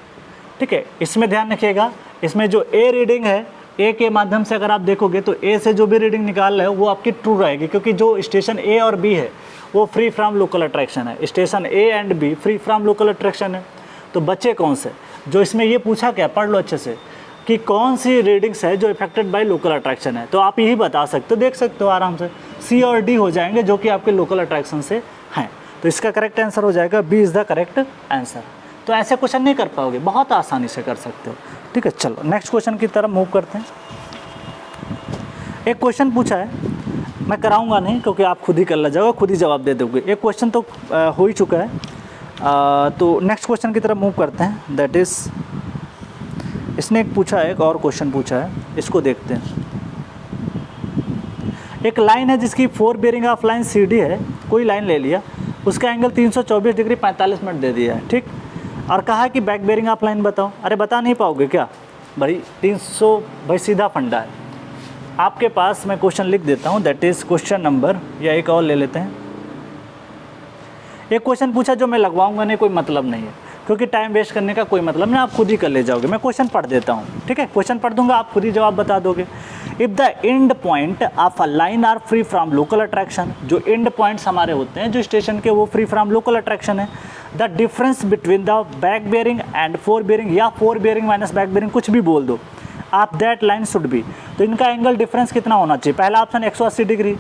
ठीक है, इसमें ध्यान रखिएगा, इसमें जो ए रीडिंग है, ए के माध्यम से अगर आप देखोगे तो ए से जो भी रीडिंग निकाल रहे हो वो आपकी ट्रू रहेगी, क्योंकि जो स्टेशन ए और बी है वो फ्री फ्रॉम लोकल अट्रैक्शन है। Station A and B free from local attraction है, तो बच्चे कौन से, जो इसमें ये पूछा क्या, पढ़ लो अच्छे से कि कौन सी रीडिंग्स है जो इफेक्टेड बाय लोकल अट्रैक्शन है, तो आप यही बता सकते हो, देख सकते हो आराम से, सी और डी हो जाएंगे जो कि आपके लोकल अट्रैक्शन से हैं। तो इसका करेक्ट आंसर हो जाएगा B is the correct answer. तो ऐसे क्वेश्चन नहीं कर पाओगे, बहुत आसानी से कर सकते हो। ठीक है, चलो नेक्स्ट क्वेश्चन की तरफ मूव करते हैं। एक क्वेश्चन पूछा है, मैं कराऊंगा नहीं क्योंकि आप खुद ही कर ले जाओगे, खुद ही जवाब दे दोगे। एक क्वेश्चन तो हो ही चुका है, तो नेक्स्ट क्वेश्चन की तरफ मूव करते हैं। दैट इज़, इसने एक पूछा है, एक और क्वेश्चन पूछा है, इसको देखते हैं। एक लाइन है जिसकी 4 bearing of line C D है, कोई लाइन ले लिया, उसका एंगल 324 डिग्री 45 मिनट दे दिया है। ठीक, और कहा है कि बैक बेयरिंग ऑफ लाइन बताओ। अरे बता नहीं पाओगे क्या भाई, 300 भाई सीधा फंडा है आपके पास। मैं क्वेश्चन लिख देता हूँ, दैट इज़ क्वेश्चन नंबर, या एक और ले लेते हैं। एक क्वेश्चन पूछा जो मैं लगवाऊंगा नहीं, कोई मतलब नहीं है, क्योंकि टाइम वेस्ट करने का कोई मतलब नहीं, आप खुद ही कर ले जाओगे। मैं क्वेश्चन पढ़ देता हूँ, ठीक है, क्वेश्चन पढ़ दूंगा, आप खुद ही जवाब बता दोगे। If the end point of a line are free from local attraction, जो एंड पॉइंट्स हमारे होते हैं जो स्टेशन के, वो फ्री फ्रॉम लोकल अट्रैक्शन है। The difference between the back bearing and fore bearing, या fore bearing minus back bearing, कुछ भी बोल दो, आप दैट लाइन शुड बी, तो इनका एंगल डिफरेंस कितना होना चाहिए। पहला ऑप्शन 180 डिग्री,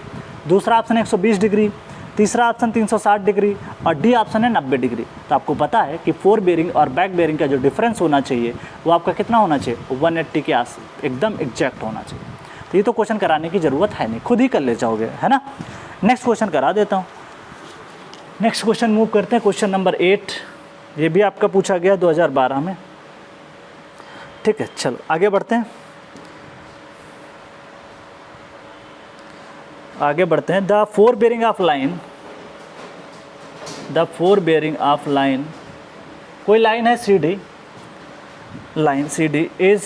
दूसरा ऑप्शन 120 डिग्री, तीसरा ऑप्शन 360 डिग्री, और डी ऑप्शन है 90 डिग्री। तो आपको पता है कि फोर बेयरिंग और बैक बेयरिंग का जो डिफरेंस होना चाहिए वो आपका कितना होना चाहिए, 180 के आस एकदम एग्जैक्ट होना चाहिए। तो ये तो क्वेश्चन कराने की ज़रूरत है नहीं, खुद ही कर ले जाओगे, है ना। नेक्स्ट क्वेश्चन करा देता हूँ। नेक्स्ट क्वेश्चन मूव करते हैं, क्वेश्चन नंबर 8। ये भी आपका पूछा गया 2012 में। ठीक है, चलो आगे बढ़ते हैं, आगे बढ़ते हैं। The fore bearing of line, the fore bearing of line, कोई लाइन है C D, line C D is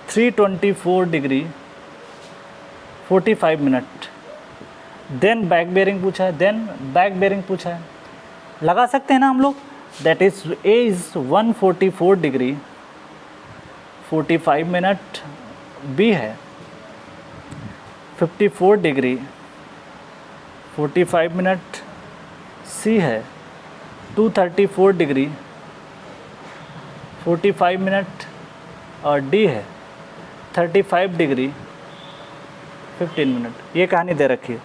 324 degree 45 minute. Then back bearing पूछा है, देन बैक बेयरिंग पूछा है, लगा सकते हैं ना हम लोग। That is A is 144 degree 45 minute, B है 54 डिग्री 45 मिनट, सी है 234 डिग्री 45 मिनट, और डी है 35 डिग्री 15 मिनट। ये कहानी दे रखी है,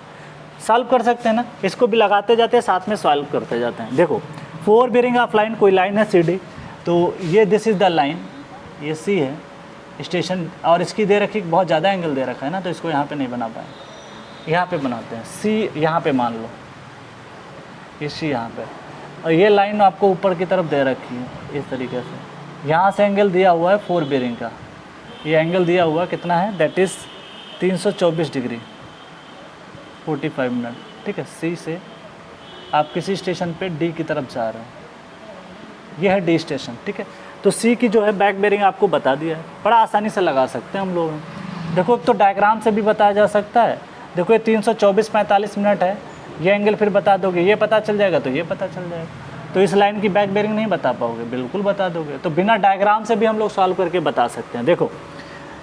सॉल्व कर सकते हैं ना, इसको भी लगाते जाते हैं, साथ में सॉल्व करते जाते हैं। देखो फोर बेयरिंग ऑफ लाइन, कोई लाइन है सी डी, तो ये दिस इज़ द लाइन, ये सी है स्टेशन, और इसकी दे रखी बहुत ज़्यादा एंगल दे रखा है ना, तो इसको यहाँ पे नहीं बना पाए, यहाँ पे बनाते हैं। सी यहाँ पे मान लो, ये सी यहाँ पे, और ये लाइन आपको ऊपर की तरफ दे रखी है इस तरीके से। यहाँ से एंगल दिया हुआ है फोर बेयरिंग का, ये एंगल दिया हुआ कितना है, दैट इज़ 324 डिग्री 45 मिनट। ठीक है, सी से आप किसी स्टेशन पे डी की तरफ जा रहे हो, ये है डी स्टेशन। ठीक है, तो सी की जो है बैक बेयरिंग आपको बता दिया है, बड़ा आसानी से लगा सकते हैं हम लोग। देखो एक तो डायग्राम से भी बताया जा सकता है, देखो ये 324-45 मिनट है, ये एंगल फिर बता दोगे, ये पता चल जाएगा तो ये पता चल जाएगा। तो इस लाइन की बैक बेयरिंग नहीं बता पाओगे, बिल्कुल बता दोगे। तो बिना डायग्राम से भी हम लोग सॉल्व करके बता सकते हैं। देखो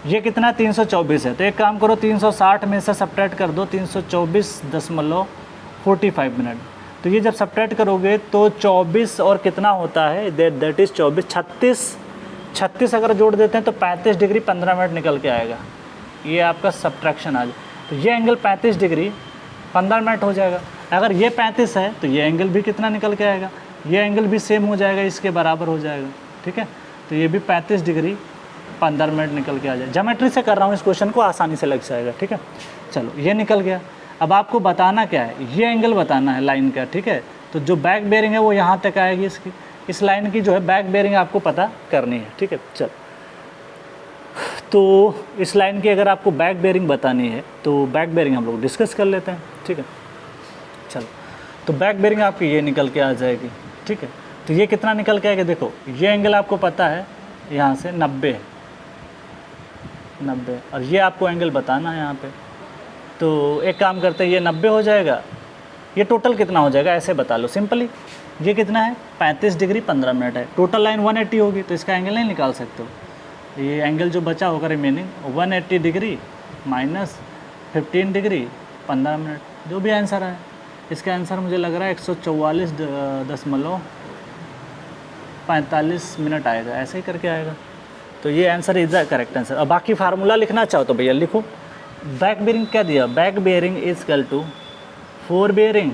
ये कितना 324 है, तो एक काम करो 360 में से सब्ट्रैक्ट कर दो 324.5 45 मिनट। तो ये जब सब्ट्रैक्ट करोगे तो 24 और कितना होता है, दैट इज़ 24, 36 अगर जोड़ देते हैं तो 35 डिग्री 15 मिनट निकल के आएगा। ये आपका सब्ट्रैक्शन आ जाए, तो ये एंगल 35 डिग्री 15 मिनट हो जाएगा। अगर ये 35 है तो ये एंगल भी कितना निकल के आएगा, ये एंगल भी सेम हो जाएगा, इसके बराबर हो जाएगा। ठीक है, तो ये भी 35 डिग्री 15 मिनट निकल के आ जाए। ज्योमेट्री से कर रहा हूँ इस क्वेश्चन को, आसानी से लग जाएगा। ठीक है, चलो ये निकल गया। अब आपको बताना क्या है, ये एंगल बताना है लाइन का। ठीक है, तो जो बैक बेयरिंग है वो यहाँ तक आएगी, इसकी इस लाइन की जो है बैक बेयरिंग आपको पता करनी है। ठीक है, चलो तो इस लाइन की अगर आपको बैक बेयरिंग बतानी है तो बैक बेयरिंग हम लोग डिस्कस कर लेते हैं। ठीक है, चलो तो बैक बेयरिंग आपकी ये निकल के आ जाएगी। ठीक है, तो ये कितना निकल के आएगा, देखो ये एंगल आपको पता है यहाँ से 90 है, 90, और ये आपको एंगल बताना है यहाँ पे। तो एक काम करते हैं, ये 90 हो जाएगा, ये टोटल कितना हो जाएगा ऐसे बता लो सिंपली। ये कितना है 35 डिग्री 15 मिनट है, टोटल लाइन 180 होगी, तो इसका एंगल नहीं निकाल सकते हो। ये एंगल जो बचा होगा remaining 180 degree minus 15 degree 15 minute, जो भी आंसर है। इसका आंसर मुझे लग रहा है 144.45 मिनट आएगा, ऐसे ही करके आएगा। तो ये answer is the correct answer. अब बाकी फार्मूला लिखना चाहो तो भैया लिखो। बैक बेयरिंग क्या दिया, back bearing is equal to 4 bearing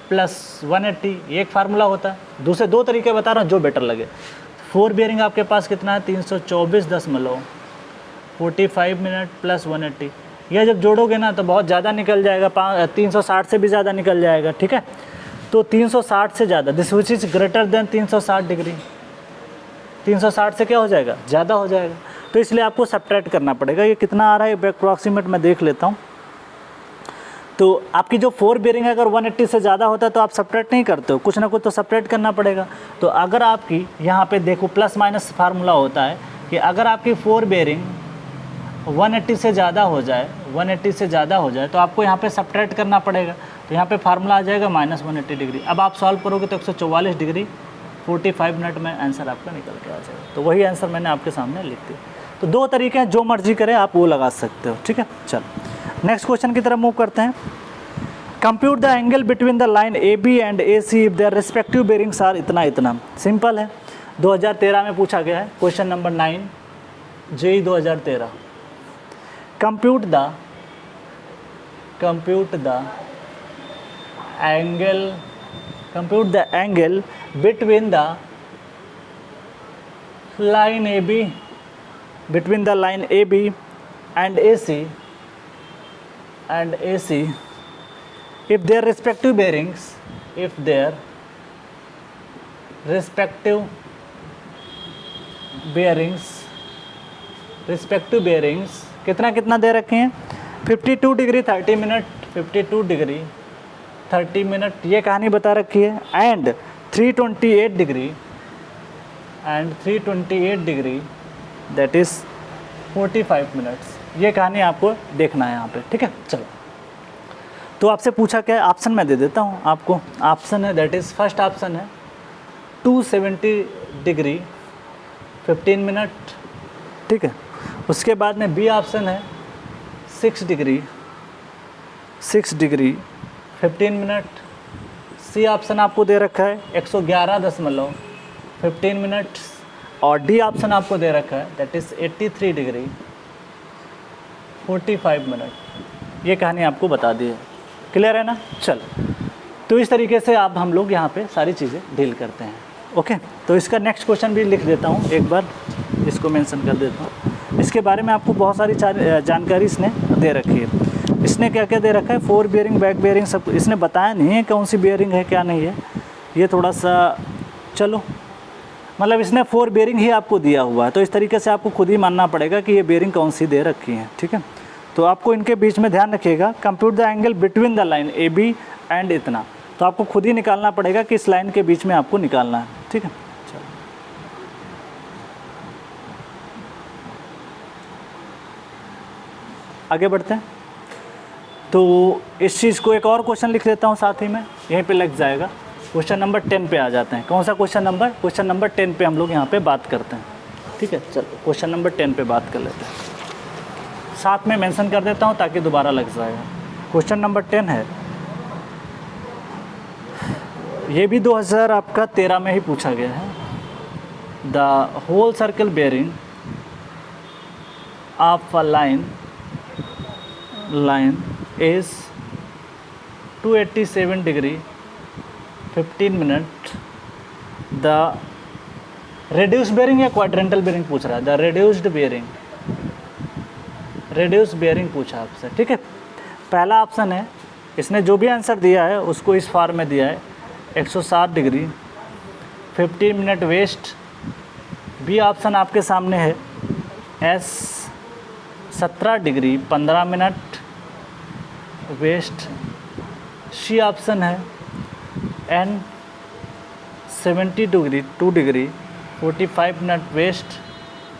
plus 180, एक फार्मूला होता है। दूसरे दो तरीके बता रहा हूँ जो बेटर लगे। 4 बेयरिंग आपके पास कितना है 324.45 मिनट प्लस 180, यह जब जोड़ोगे ना तो बहुत ज़्यादा निकल जाएगा, 360 से भी ज़्यादा निकल जाएगा। ठीक है, तो 360 से ज़्यादा, this which is greater than 360 degree, 360 से क्या हो जाएगा, ज़्यादा हो जाएगा। तो इसलिए आपको सब्ट्रैक्ट करना पड़ेगा। ये कितना आ रहा है अप्रॉक्सीमेट मैं देख लेता हूँ। तो आपकी जो 4 बेयरिंग है अगर 180 से ज़्यादा होता है तो आप सब्ट्रैक्ट नहीं करते हो, कुछ ना कुछ तो सब्ट्रैक्ट करना पड़ेगा। तो अगर आपकी यहाँ पे देखो प्लस माइनस फार्मूला होता है कि अगर आपकी 4 बेयरिंग 180 से ज़्यादा हो जाए, 180 से ज़्यादा हो जाए तो आपको यहाँ पे सब्ट्रैक्ट करना पड़ेगा। तो यहाँ पे फार्मूला आ जाएगा -180 डिग्री। अब आप सॉल्व करोगे तो 144 डिग्री 45 मिनट में आंसर आपका निकल के आ जाएगा। तो वही आंसर मैंने आपके सामने लिख दिया। तो दो तरीके हैं, जो मर्जी करें आप वो लगा सकते हो। ठीक है, चलो नेक्स्ट क्वेश्चन की तरफ मूव करते हैं। Compute the angle between the line A B and A C if their respective bearings are इतना इतना। सिंपल है, 2013 में पूछा गया है, question number 9 JE 2013। Compute the angle between the line A B and AC if their respective bearings कितना दे रखे हैं 52 डिग्री 30 मिनट, 52 डिग्री 30 मिनट ये कहानी बता रखी है, and 328 degree that is 45 minutes. ये कहानी आपको देखना है यहाँ पे। ठीक है, चलो तो आपसे पूछा क्या है, ऑप्शन मैं दे देता हूँ आपको। ऑप्शन है दैट इज़ फर्स्ट ऑप्शन है 270 डिग्री 15 मिनट। ठीक है, उसके बाद में बी ऑप्शन है 6 डिग्री 15 मिनट। सी ऑप्शन आपको दे रखा है 111.15 मिनट, और डी ऑप्शन आपको दे रखा है दैट इज़ 83 डिग्री 45 मिनट। ये कहानी आपको बता दी है, क्लियर है ना। चल तो इस तरीके से आप हम लोग यहाँ पे सारी चीज़ें डील करते हैं। ओके, तो इसका नेक्स्ट क्वेश्चन भी लिख देता हूँ, एक बार इसको मेंशन कर देता हूँ। इसके बारे में आपको बहुत सारी जानकारी इसने दे रखी है। इसने क्या क्या दे रखा है, 4 बेयरिंग बैक बेयरिंग सब इसने बताया नहीं है कौन सी बेयरिंग है क्या नहीं है। ये थोड़ा सा चलो मतलब इसने 4 बेयरिंग ही आपको दिया हुआ है, तो इस तरीके से आपको खुद ही मानना पड़ेगा कि ये बेयरिंग कौन सी दे रखी है। ठीक है, तो आपको इनके बीच में ध्यान रखिएगा। Compute the angle between the line A B and इतना, तो आपको खुद ही निकालना पड़ेगा कि इस लाइन के बीच में आपको निकालना है। ठीक है, चलो आगे बढ़ते हैं। तो इस चीज़ को एक और क्वेश्चन लिख देता हूँ साथ ही में, यहीं पे लग जाएगा। क्वेश्चन नंबर 10 पे आ जाते हैं। कौन सा क्वेश्चन नंबर 10 पे हम लोग यहाँ पे बात करते हैं। ठीक है, चलो क्वेश्चन नंबर 10 पे बात कर लेते हैं। साथ में मेंशन कर देता हूँ ताकि दोबारा लग जाएगा। क्वेश्चन नंबर 10 है ये भी 2000 आपका 13 में ही पूछा गया है। The whole circle bearing of a line is 287 degree 15 minute. The reduced bearing या क्वाड्रेंटल बेयरिंग पूछ रहा है, द रेड्यूस्ड बेयरिंग पूछा आपसे, ठीक है। पहला ऑप्शन है, इसने जो भी आंसर दिया है उसको इस फॉर्म में दिया है, 160 degree 15 minute west. B option आपके सामने है, S 17 degree 15 minute west. C option है, N 70 degree 2 degree 45 minute west.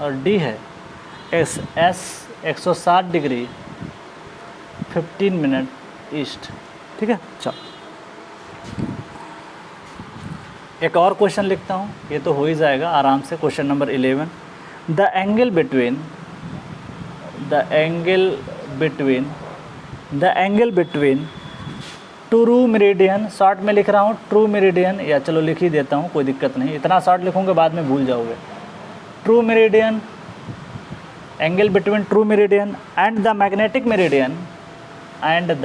और डी है एस 160 डिग्री 15 मिनट ईस्ट, ठीक है। चलो एक और क्वेश्चन लिखता हूँ, ये तो हो ही जाएगा आराम से। Question number 11, the angle between true meridian, short में लिख रहा हूँ ट्रू मेरिडियन, या चलो लिख ही देता हूँ, कोई दिक्कत नहीं, इतना शॉर्ट लिखूँगा बाद में भूल जाओगे। True meridian, angle between true meridian and the magnetic meridian at the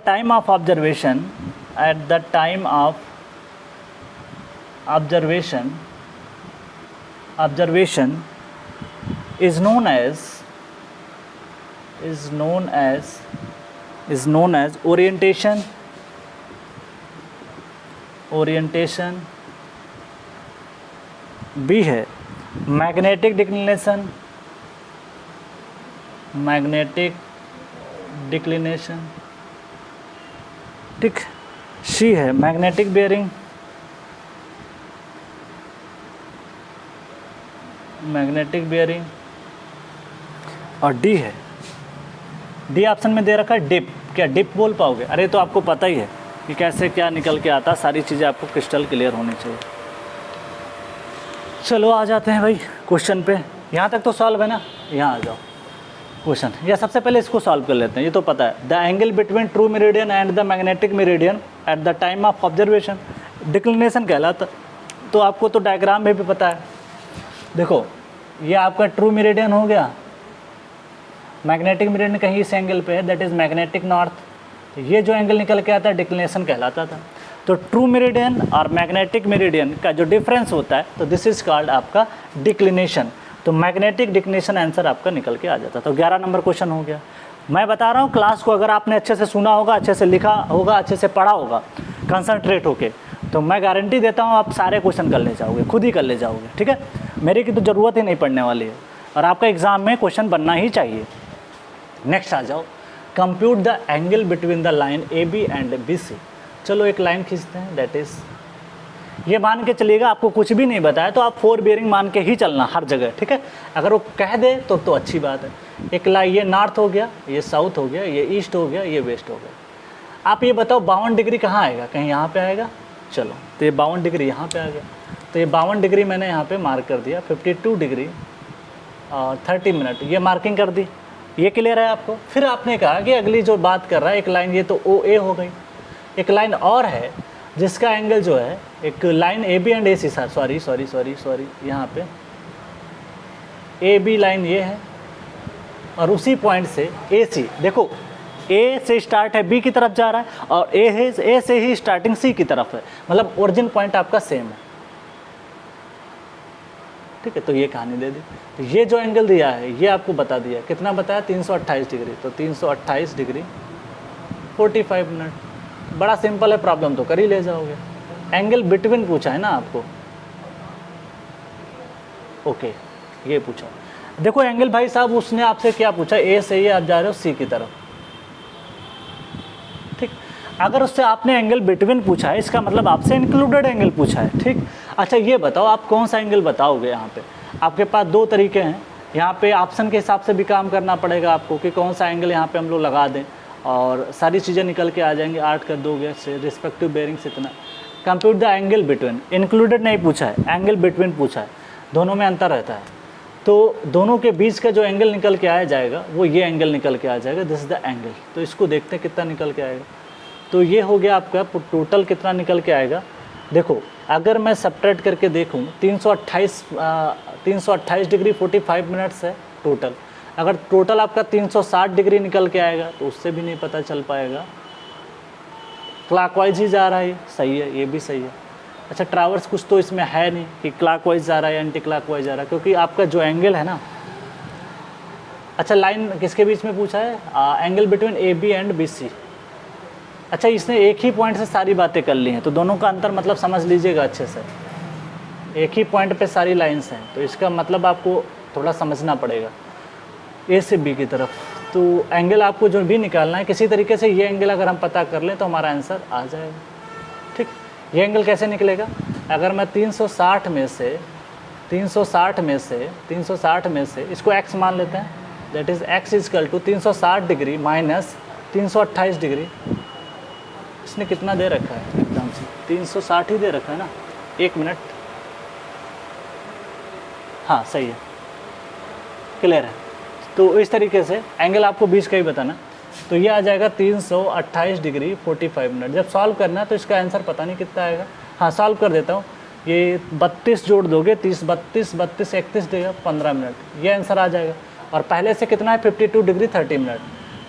time of observation is known as orientation. B है मैग्नेटिक डिक्लिनेशन, ठीक। सी है मैग्नेटिक बेयरिंग, और डी है, डी ऑप्शन में दे रखा है डिप। क्या डिप बोल पाओगे? अरे तो आपको पता ही है कि कैसे क्या निकल के आता, सारी चीज़ें आपको क्रिस्टल क्लियर होनी चाहिए। चलो आ जाते हैं भाई क्वेश्चन पे। यहाँ तक तो सॉल्व है ना, यहाँ आ जाओ क्वेश्चन। या सबसे पहले इसको सॉल्व कर लेते हैं, ये तो पता है। The angle between true meridian and the magnetic meridian at the time of observation declination कहलाता। तो आपको तो डायग्राम में भी पता है। देखो ये आपका ट्रू मेरिडियन हो गया, मैग्नेटिक मेरिडियन कहीं इस एंगल पे है, दैट इज़ मैग्नेटिक नॉर्थ। ये जो एंगल निकल के आता है डिक्लिनेशन कहलाता था। तो ट्रू मेरिडियन और मैग्नेटिक मेरिडियन का जो डिफरेंस होता है, तो दिस इज़ कॉल्ड आपका डिक्लिनेशन। तो मैग्नेटिक डिक्लिनेशन आंसर आपका निकल के आ जाता। तो 11 नंबर क्वेश्चन हो गया। मैं बता रहा हूँ क्लास को अगर आपने अच्छे से सुना होगा, अच्छे से लिखा होगा, अच्छे से पढ़ा होगा, कंसंट्रेट होके, तो मैं गारंटी देता हूँ आप सारे क्वेश्चन कर ले जाओगे, खुद ही कर ले जाओगे, ठीक है। मेरे की तो ज़रूरत ही नहीं पढ़ने वाली है, और आपका एग्ज़ाम में क्वेश्चन बनना ही चाहिए। नेक्स्ट आ जाओ, compute the angle between the line A B and B C. चलो एक लाइन खींचते हैं, दैट इज़, ये मान के चलिएगा आपको कुछ भी नहीं बताया तो आप 4 बेयरिंग मान के ही चलना हर जगह, ठीक है। अगर वो कह दे तो अच्छी बात है। एक लाइन ये नॉर्थ हो गया, ये साउथ हो गया, ये ईस्ट हो गया, ये वेस्ट हो गया। आप ये बताओ 52 डिग्री कहाँ आएगा? कहीं यहाँ पे आएगा? चलो तो ये 52 डिग्री यहाँ पे आ गया। तो ये 52 डिग्री मैंने यहाँ पे मार्क कर दिया, 52 डिग्री और 30 मिनट ये मार्किंग कर दी। ये क्लियर है आपको? फिर आपने कहा कि अगली जो बात कर रहा है एक लाइन, ये तो ओ ए हो गई। एक लाइन और है जिसका एंगल जो है, एक line A B and A C, sorry यहाँ पे ए बी लाइन ये है, और उसी पॉइंट से ए सी, देखो ए से स्टार्ट है बी की तरफ जा रहा है, और ए से ही स्टार्टिंग सी की तरफ है, मतलब ओरिजिन पॉइंट आपका सेम है, ठीक है। तो ये कहानी दे दी। तो ये जो एंगल दिया है ये आपको बता दिया, कितना बताया? 328 डिग्री। तो 328 डिग्री 45 मिनट। बड़ा सिंपल है, प्रॉब्लम तो कर ही ले जाओगे। एंगल बिटवीन पूछा है ना आपको, ओके ये पूछा। देखो एंगल भाई साहब उसने आपसे क्या पूछा, ए से ही आप जा रहे हो सी की तरफ, ठीक। अगर उससे आपने एंगल बिटवीन पूछा है, इसका मतलब आपसे इंक्लूडेड एंगल पूछा है, ठीक। अच्छा ये बताओ आप कौन सा एंगल बताओगे? यहाँ पे आपके पास 2 तरीके हैं। यहाँ पे ऑप्शन के हिसाब से भी काम करना पड़ेगा आपको कि कौन सा एंगल यहाँ पे हम लोग लगा दें, और सारी चीज़ें निकल के आ जाएंगी। 8 कर दोगे से रिस्पेक्टिव बेयरिंग्स इतना। Compute the angle between, included नहीं पूछा है, एंगल बिटवीन पूछा है। दोनों में अंतर रहता है। तो दोनों के बीच का जो एंगल निकल के आया जाएगा वो ये एंगल निकल के आ जाएगा, दिस इज़ द एंगल। तो इसको देखते हैं कितना निकल के आएगा। तो ये हो गया आपका टोटल कितना निकल के आएगा। देखो अगर मैं सब्ट्रैक्ट करके देखूँ 328 डिग्री 45 मिनट्स है टोटल। अगर टोटल आपका 360 डिग्री निकल के आएगा तो उससे भी नहीं पता चल पाएगा। क्लॉकवाइज ही जा रहा है, सही है, ये भी सही है। अच्छा ट्रावर्स कुछ तो इसमें है नहीं कि क्लॉकवाइज जा रहा है या एंटी क्लॉकवाइज जा रहा है, क्योंकि आपका जो एंगल है ना, अच्छा लाइन किसके बीच में पूछा है, angle between A B and B C. अच्छा इसने एक ही पॉइंट से सारी बातें कर ली हैं, तो दोनों का अंतर मतलब समझ लीजिएगा अच्छे से। एक ही पॉइंट पे सारी लाइंस हैं, तो इसका मतलब आपको थोड़ा समझना पड़ेगा ए से बी की तरफ। तो एंगल आपको जो भी निकालना है किसी तरीके से ये एंगल अगर हम पता कर लें तो हमारा आंसर आ जाएगा। ठीक, ये एंगल कैसे निकलेगा, अगर मैं 360 में से 360 में से इसको x मान लेते हैं, that is x equal to 360 degree minus 328 degree. इसने कितना दे रखा है, एकदम से 360 ही दे रखा है ना। एक मिनट, हाँ सही है, क्लियर है। तो इस तरीके से एंगल आपको बीच का ही बताना। तो ये आ जाएगा 328 डिग्री 45 मिनट। जब सॉल्व करना है तो इसका आंसर पता नहीं कितना आएगा। हाँ सॉल्व कर देता हूँ, ये 32 जोड़ दोगे 30 32 32 31 देगा 15 मिनट, ये आंसर आ जाएगा। और पहले से कितना है 52 डिग्री 30 मिनट।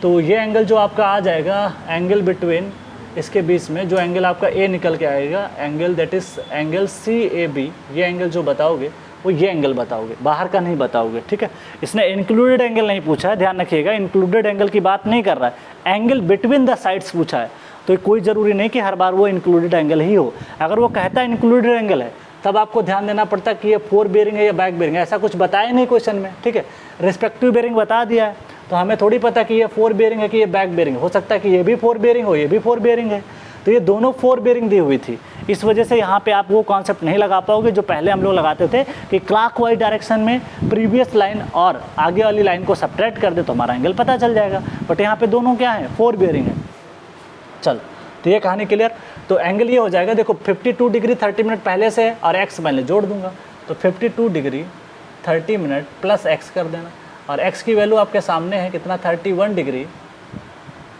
तो ये एंगल जो आपका आ जाएगा, एंगल बिटवीन इसके बीच में जो एंगल आपका ए निकल के आएगा, angle that is angle CAB, ये एंगल जो बताओगे वो ये एंगल बताओगे, बाहर का नहीं बताओगे। ठीक है, इसने इंक्लूडेड एंगल नहीं पूछा है, ध्यान रखिएगा, इंक्लूडेड एंगल की बात नहीं कर रहा है, एंगल बिटवीन द साइड्स पूछा है। तो कोई ज़रूरी नहीं कि हर बार वो इंक्लूडेड एंगल ही हो। अगर वो कहता है इंक्लूडेड एंगल है तब आपको ध्यान देना पड़ता है कि ये फोर बेयरिंग है या बैक बेयरिंग है, ऐसा कुछ बताया नहीं क्वेश्चन में। ठीक है, रिस्पेक्टिव बेयरिंग बता दिया है, तो हमें थोड़ी पता कि ये फोर बेयरिंग है कि ये बैक बेयरिंग। हो सकता है कि ये भी फोर बेयरिंग हो, ये भी फोर बेयरिंग है। तो ये दोनों फोर बेयरिंग दी हुई थी, इस वजह से यहाँ पे आप वो कॉन्सेप्ट नहीं लगा पाओगे जो पहले हम लोग लगाते थे कि क्लॉकवाइज डायरेक्शन में प्रीवियस लाइन और आगे वाली लाइन को सब्ट्रैक्ट कर दे तो हमारा एंगल पता चल जाएगा। बट यहाँ पे दोनों क्या है, फोर बेयरिंग है। चल तो ये कहानी क्लियर। तो एंगल ये हो जाएगा, देखो 52 डिग्री 30 मिनट पहले से है और x मैंने जोड़ दूंगा, तो 52 डिग्री 30 मिनट प्लस x कर देना, और x की वैल्यू आपके सामने है कितना, 31 डिग्री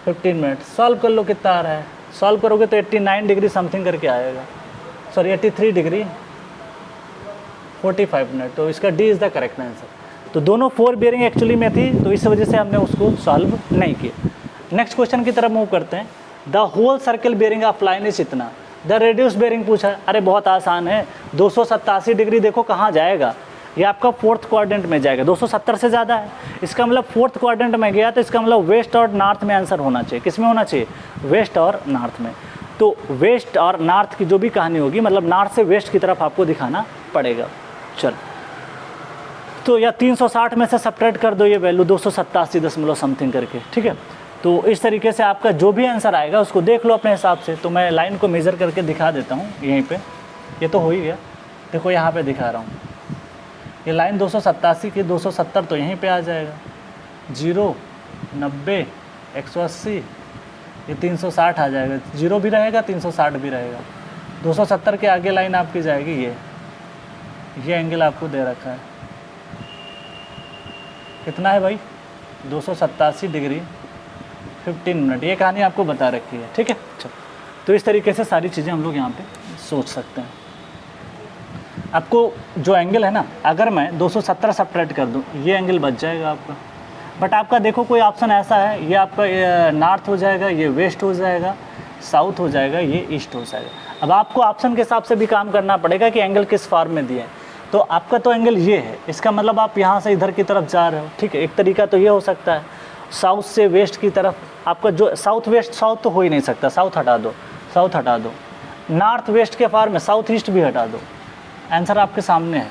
15 मिनट। सॉल्व कर लो कितना आ रहा है, सॉल्व करोगे तो 89 डिग्री समथिंग करके आएगा, सॉरी 83 डिग्री 45 मिनट। तो इसका D is the correct answer. तो दोनों फोर बेयरिंग एक्चुअली में थी, तो इस वजह से हमने उसको सॉल्व नहीं किया। नेक्स्ट क्वेश्चन की तरफ मूव करते हैं। The whole circle bearing of line is इतना, द रेडियस बेयरिंग पूछा है। अरे बहुत आसान है, 287 डिग्री देखो कहाँ जाएगा, ये आपका फोर्थ क्वाड्रेंट में जाएगा, 270 से ज़्यादा है, इसका मतलब फोर्थ क्वाड्रेंट में गया, तो इसका मतलब वेस्ट और नॉर्थ में आंसर होना चाहिए। किस में होना चाहिए, वेस्ट और नॉर्थ में। तो वेस्ट और नॉर्थ की जो भी कहानी होगी, मतलब नॉर्थ से वेस्ट की तरफ आपको दिखाना पड़ेगा। चल तो या 360 में से सब्ट्रैक्ट कर दो ये वैल्यू 287 दशमलव समथिंग करके। ठीक है, तो इस तरीके से आपका जो भी आंसर आएगा उसको देख लो अपने हिसाब से। तो मैं लाइन को मेज़र करके दिखा देता हूँ यहीं पे, ये तो हो ही गया, देखो यहाँ पे दिखा रहा हूँ, ये लाइन 287 की 270 तो यहीं पे आ जाएगा, 0 90 180, ये 360 आ जाएगा, 0 भी रहेगा 360 भी रहेगा। 270 के आगे लाइन आपकी जाएगी ये एंगल आपको दे रखा है, कितना है भाई 287 डिग्री 15 मिनट, ये कहानी आपको बता रखी है। ठीक है, चलो तो इस तरीके से सारी चीज़ें हम लोग यहाँ पे सोच सकते हैं। आपको जो एंगल है ना, अगर मैं 270 सब्ट्रैक्ट कर दूँ ये एंगल बच जाएगा आपका। बट आपका देखो कोई ऑप्शन ऐसा है, ये आपका नॉर्थ हो जाएगा, ये वेस्ट हो जाएगा, साउथ हो जाएगा, ये ईस्ट हो जाएगा। अब आपको ऑप्शन के हिसाब से भी काम करना पड़ेगा कि एंगल किस फॉर्म में दिए हैं। तो आपका तो एंगल ये है, इसका मतलब आप यहाँ से इधर की तरफ जा रहे हो। ठीक है, एक तरीका तो ये हो सकता है, साउथ से वेस्ट की तरफ आपका जो साउथ वेस्ट, साउथ तो हो ही नहीं सकता, साउथ हटा दो, साउथ हटा दो, नॉर्थ वेस्ट के फॉर्म में साउथ ईस्ट भी हटा दो। आंसर आपके सामने है,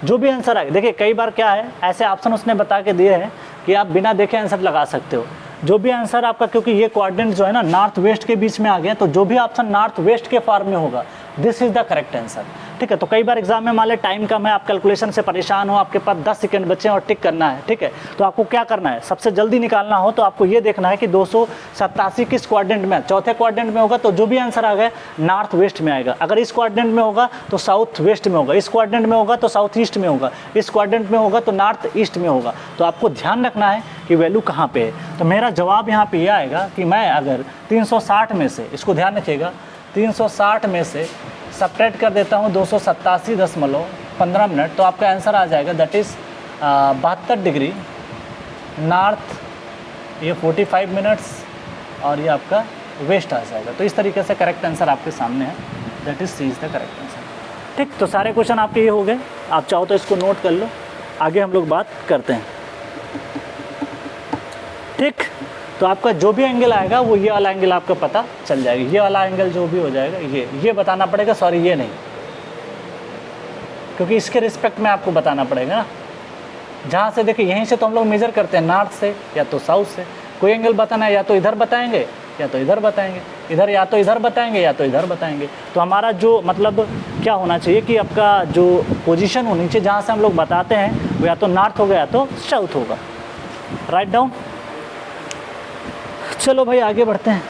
जो भी आंसर आए। देखिए कई बार क्या है, ऐसे ऑप्शन उसने बता के दिए हैं कि आप बिना देखे आंसर लगा सकते हो। जो भी आंसर आपका, क्योंकि ये कोऑर्डिनेट जो है ना नॉर्थ वेस्ट के बीच में आ गया, तो जो भी ऑप्शन नॉर्थ वेस्ट के फॉर्म में होगा this is the correct answer. ठीक है। तो कई बार एग्जाम में मान ले टाइम कम है, आप कैलकुलेशन से परेशान हो, आपके पास 10 सेकंड बचे हैं और टिक करना है, ठीक है। तो आपको क्या करना है, सबसे जल्दी निकालना हो तो आपको ये देखना है कि 287 किस क्वाड्रेंट में है। चौथे क्वाड्रेंट में होगा तो जो भी आंसर आ गया नॉर्थ वेस्ट में आएगा, अगर इस क्वाड्रेंट में होगा तो साउथ वेस्ट में होगा, इस क्वाड्रेंट में होगा तो साउथ ईस्ट में होगा, इस क्वाड्रेंट में होगा तो नॉर्थ ईस्ट में होगा। तो आपको ध्यान रखना है कि वैल्यू कहाँ पे है। तो मेरा जवाब यहाँ पे यह आएगा कि मैं अगर 360 में से, इसको ध्यान रखिएगा, 360 में से सब्ट्रैक्ट कर देता हूँ 287.15 मिनट, तो आपका आंसर आ जाएगा दैट इज़ 72 डिग्री नॉर्थ, ये 45 मिनट्स और ये आपका वेस्ट आ जाएगा। तो इस तरीके से करेक्ट आंसर आपके सामने है, that is C is the correct answer. ठीक, तो सारे क्वेश्चन आपके ये हो गए, आप चाहो तो इसको नोट कर लो, आगे हम लोग बात करते हैं। ठीक, तो आपका जो भी एंगल आएगा वो ये वाला एंगल आपका पता चल जाएगा, ये वाला एंगल जो भी हो जाएगा ये बताना पड़ेगा, सॉरी ये नहीं, क्योंकि इसके रिस्पेक्ट में आपको बताना पड़ेगा ना। जहाँ से देखिए यहीं से तो हम लोग मेजर करते हैं, नॉर्थ से या तो साउथ से, कोई एंगल बताना है या तो इधर बताएंगे या तो इधर बताएंगे, इधर या तो इधर बताएंगे या तो इधर बताएंगे। तो हमारा जो मतलब क्या होना चाहिए कि आपका जो पोजीशन होनी चाहिए जहाँ से हम लोग बताते हैं वो या तो नॉर्थ होगा या तो साउथ होगा। Write down. चलो भाई आगे बढ़ते हैं।